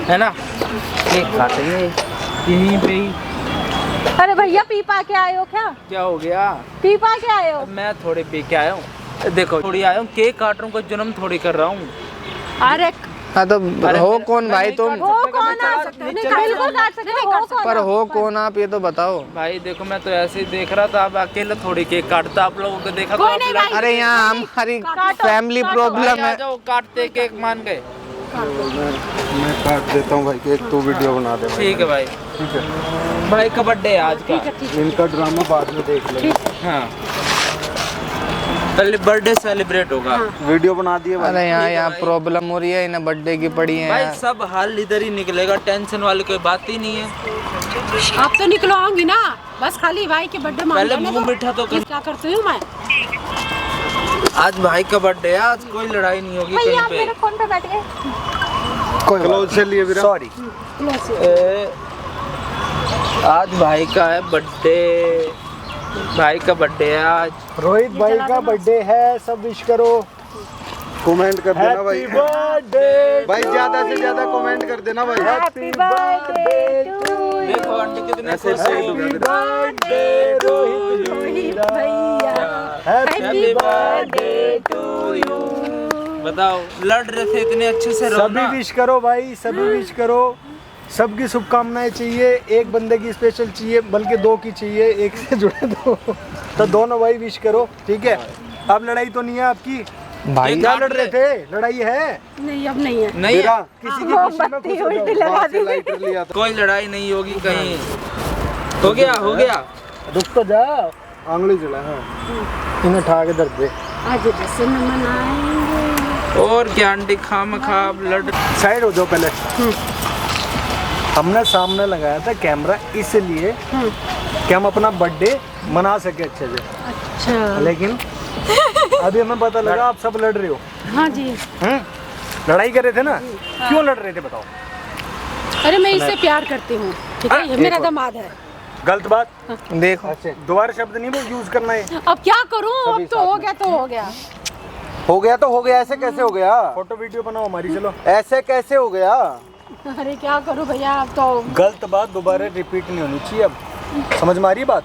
[SPEAKER 6] है ना? केक काटेंगे यहीं पे ही।
[SPEAKER 1] अरे भैया पी पा के आए हो क्या?
[SPEAKER 6] क्या हो गया?
[SPEAKER 1] पी पा के आए हो?
[SPEAKER 6] मैं थोड़ी पी के आया हूँ, देखो थोड़ी आया हूँ, केक काट रहा हूँ, कोई जन्म थोड़ी कर रहा हूँ।
[SPEAKER 5] अरे
[SPEAKER 2] हाँ तो हो कौन
[SPEAKER 6] मैं
[SPEAKER 2] भाई
[SPEAKER 6] नहीं
[SPEAKER 2] तुम?
[SPEAKER 6] काट
[SPEAKER 1] हो
[SPEAKER 6] सकता,
[SPEAKER 1] कौन
[SPEAKER 6] मैं
[SPEAKER 1] आ
[SPEAKER 6] काट
[SPEAKER 1] सकता
[SPEAKER 6] नहीं
[SPEAKER 1] है?
[SPEAKER 6] चला
[SPEAKER 1] बिल्कुल काट सकते हो, हो कौन?
[SPEAKER 2] पर हो कौन आप, ये तो बताओ।
[SPEAKER 6] भाई देखो मैं तो ऐसे ही देख रहा था, अब अकेले थोड़ी केक काटता, आप लोगों को देखा तो
[SPEAKER 5] कोई
[SPEAKER 6] आप
[SPEAKER 5] नहीं
[SPEAKER 6] लड़-
[SPEAKER 5] भाई।
[SPEAKER 2] अरे यहाँ हमारी
[SPEAKER 1] काटो,
[SPEAKER 2] फैमिली
[SPEAKER 1] काटो।
[SPEAKER 2] प्रॉब्लम
[SPEAKER 6] भाई, आ
[SPEAKER 2] है।
[SPEAKER 6] जाओ काटते, केक मान गए।
[SPEAKER 3] मैं काट देता हूँ भाई केक, तू वीडियो बना दे भाई।
[SPEAKER 6] ठीक है भाई,
[SPEAKER 3] ठीक है,
[SPEAKER 6] भाई का बर्थडे है आज का।
[SPEAKER 3] इनका ड्रामा बाद में देख लेंगे।
[SPEAKER 6] हाँ पहले बर्थडे सेलिब्रेट होगा।
[SPEAKER 3] वीडियो बना दिए भाई।
[SPEAKER 2] अरे यहाँ प्रॉब्लम हो रही है, इन्हें बर्थडे की पड़ी है
[SPEAKER 6] भाई
[SPEAKER 2] यार।
[SPEAKER 6] सब हाल इधर ही निकलेगा, टेंशन वाली कोई बात ही नहीं है।
[SPEAKER 5] अब तो निकलो आऊंगी ना, बस खाली भाई के बर्थडे मान
[SPEAKER 6] पहले
[SPEAKER 5] लेने
[SPEAKER 6] मुंह
[SPEAKER 5] दो।
[SPEAKER 6] मीठा तो कर।
[SPEAKER 5] क्या करती हूँ मैं?
[SPEAKER 6] आज भाई का बर्थडे है, आज कोई लड़ाई नहीं होगी
[SPEAKER 1] भैया
[SPEAKER 6] कहीं
[SPEAKER 1] आप
[SPEAKER 6] पे।
[SPEAKER 1] मेरे फोन पे बैठ गए।
[SPEAKER 3] क्लोज से लिए वीरा।
[SPEAKER 6] सॉरी। आज भाई का है बर्थडे, भाई का बर्थडे है आज।
[SPEAKER 7] रोहित भाई का बर्थडे है, सब विश करो।
[SPEAKER 3] कमेंट कर देना भाई।
[SPEAKER 7] हैप्पी बर्थडे
[SPEAKER 3] भाई ज्यादा से ज्यादा कमेंट कर देना भाई।
[SPEAKER 7] Happy birthday to you.
[SPEAKER 6] देखो आंटी कितने
[SPEAKER 3] ऐसे
[SPEAKER 6] खुश हैं।
[SPEAKER 3] ऐसे
[SPEAKER 7] बर्थडे रोहित भैया, हैप्पी बर्थडे टू यू।
[SPEAKER 6] बताओ लड़ रहे थे इतने अच्छे से
[SPEAKER 7] सभी
[SPEAKER 6] रोना।
[SPEAKER 7] विश करो भाई, सभी विश करो। सबकी शुभकामनाएं चाहिए, एक बंदे की स्पेशल चाहिए, बल्कि दो की चाहिए, एक से जुड़े दो। तो दोनों भाई विश करो, ठीक है। अब लड़ाई तो नहीं है आपकी
[SPEAKER 2] भाई
[SPEAKER 7] क्या लड़ रहे थे? लड़ाई है
[SPEAKER 5] नहीं अब नहीं है।
[SPEAKER 6] नहीं है,
[SPEAKER 7] किसी की खुशी में खुश हो जाओ।
[SPEAKER 3] वहाँ से लाइटर लिया था।
[SPEAKER 6] कोई लड़ाई नहीं होगी कहीं। हो गया हो गया।
[SPEAKER 7] रुक तो जा, आंगली जला। हाँ इन्हें ठा के दर्द दे।
[SPEAKER 5] आज जश्न मनाएंगे।
[SPEAKER 6] और क्या आंटी खाम खाब लड़।
[SPEAKER 7] साइड हो जाओ पहले। हमने सामने लगाया था कैमरा इसलिए कि हम अपना बर्थडे मना सके अच्छे से,
[SPEAKER 5] अच्छा
[SPEAKER 7] लेकिन अभी हमें पता लगा आप सब लड़ रहे हो।
[SPEAKER 5] हाँ जी।
[SPEAKER 7] लड़ाई कर रहे थे ना, क्यों लड़ रहे थे बताओ?
[SPEAKER 5] अरे मैं इससे प्यार करती हूँ, ठीक है, ये मेरा दामाद है।
[SPEAKER 7] गलत बात।
[SPEAKER 2] देखो
[SPEAKER 7] अच्छा दोबारा शब्द नहीं वो यूज करना है।
[SPEAKER 5] अब क्या करूँ, अब तो हो गया तो हो गया।
[SPEAKER 3] हो गया तो हो गया, ऐसे कैसे हो गया?
[SPEAKER 7] फोटो वीडियो बनाओ हमारी, चलो।
[SPEAKER 3] ऐसे कैसे हो गया?
[SPEAKER 5] अरे क्या करूँ भैया, अब तो
[SPEAKER 7] गलत बात दोबारा रिपीट नहीं होनी चाहिए। अब समझ में आ रही बात?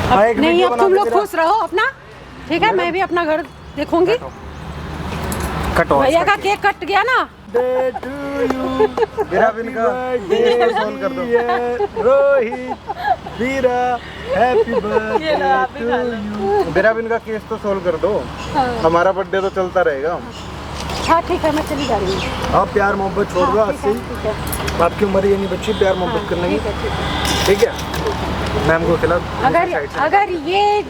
[SPEAKER 7] हाँ, एक
[SPEAKER 5] नहीं,
[SPEAKER 7] वीडियो
[SPEAKER 5] अब
[SPEAKER 7] बना
[SPEAKER 5] तुम
[SPEAKER 7] के
[SPEAKER 5] लोग
[SPEAKER 7] जरा-
[SPEAKER 5] खुश रहो अपना, ठीक है। मैं भी अपना घर देखूंगी।
[SPEAKER 7] कटो
[SPEAKER 5] भैया का केक कट गया ना।
[SPEAKER 7] Birthday to you.
[SPEAKER 3] मेरा भी इनका केक तो सोल्व कर दो।
[SPEAKER 7] Rohit Veera happy birthday to you.
[SPEAKER 3] मेरा भी इनका केस तो सोल्व कर दो। हमारा बर्थडे तो चलता रहेगा।
[SPEAKER 5] हाँ ठीक है, मैं चली जा रही हूँ।
[SPEAKER 7] आप प्यार मोहब्बत छोड़ दो आज से।
[SPEAKER 5] ठीक है,
[SPEAKER 7] आपकी उम्र ये नहीं बच्ची प्यार मोहब्बत करने की, ठीक है। मैम को खिलाओ।
[SPEAKER 5] अगर ये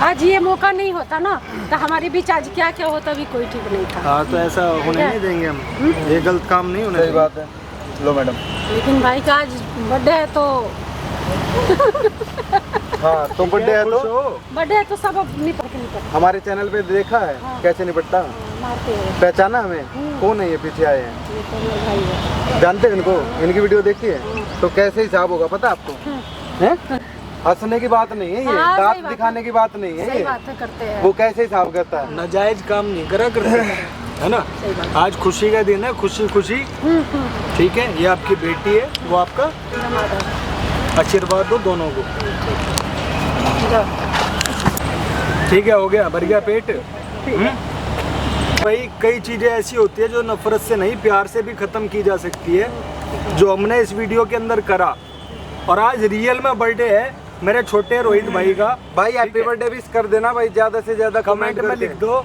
[SPEAKER 5] आज ये मौका नहीं होता ना, तो हमारे बीच आज क्या क्या होता भी कोई ठीक नहीं था।
[SPEAKER 7] हाँ तो ऐसा होने नहीं देंगे हम, ये गलत काम नहीं होने
[SPEAKER 3] सही
[SPEAKER 7] देंगे।
[SPEAKER 3] बात है। लो मैडम।
[SPEAKER 5] लेकिन भाई का आज बर्थडे है तो
[SPEAKER 3] हाँ तो बर्थडे है तो
[SPEAKER 5] बर्थडे है तो सब अब निपट
[SPEAKER 3] हमारे चैनल पे देखा है कैसे निपटता,
[SPEAKER 5] मारते हैं।
[SPEAKER 3] पहचाना हमें? कौन है ये पीछे आए हैं?
[SPEAKER 5] ये तो मेरे भाई है।
[SPEAKER 3] जानते हैं इनको? इनकी वीडियो देखी है तो कैसे हिसाब होगा पता आपको? हैं? हंसने की बात नहीं है ये,
[SPEAKER 5] हाँ,
[SPEAKER 3] दांत
[SPEAKER 5] सही बात
[SPEAKER 3] दिखाने की बात नहीं है
[SPEAKER 5] सही
[SPEAKER 3] ये।
[SPEAKER 5] बात है, करते हैं।
[SPEAKER 3] वो कैसे हिसाब करता है?
[SPEAKER 7] नाजायज काम नहीं करा करते है ना। आज खुशी का दिन है, खुशी खुशी, ठीक है। ये आपकी बेटी है, वो आपका आशीर्वाद दो दोनों को, ठीक है। हो गया, भर गया पेट। भाई कई चीज़ें ऐसी होती है जो नफरत से नहीं प्यार से भी ख़त्म की जा सकती है, जो हमने इस वीडियो के अंदर करा। और आज रियल में बर्थडे है मेरे छोटे रोहित भाई का।
[SPEAKER 3] भाई हैप्पी बर्थडे विश कर देना भाई, ज्यादा से ज्यादा
[SPEAKER 7] कमेंट में लिख दो।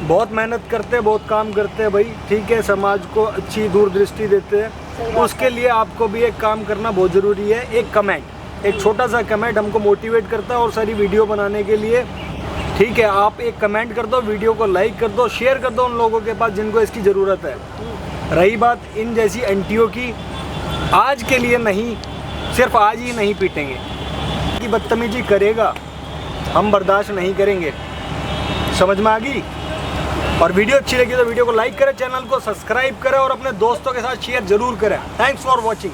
[SPEAKER 7] बहुत मेहनत करते हैं, बहुत काम करते हैं भाई, ठीक है। समाज को अच्छी दूरदृष्टि देते हैं, उसके लिए आपको भी एक काम करना बहुत ज़रूरी है। एक कमेंट, एक छोटा सा कमेंट हमको मोटिवेट करता है और सारी वीडियो बनाने के लिए, ठीक है। आप एक कमेंट कर दो, वीडियो को लाइक कर दो, शेयर कर दो उन लोगों के पास जिनको इसकी ज़रूरत है। रही बात इन जैसी एंटियों की, आज के लिए नहीं, सिर्फ आज ही नहीं पीटेंगे कि बदतमीजी करेगा हम बर्दाश्त नहीं करेंगे। समझ में आ गई? और वीडियो अच्छी लगी तो वीडियो को लाइक करें, चैनल को सब्सक्राइब करें और अपने दोस्तों के साथ शेयर जरूर करें। Thanks for watching.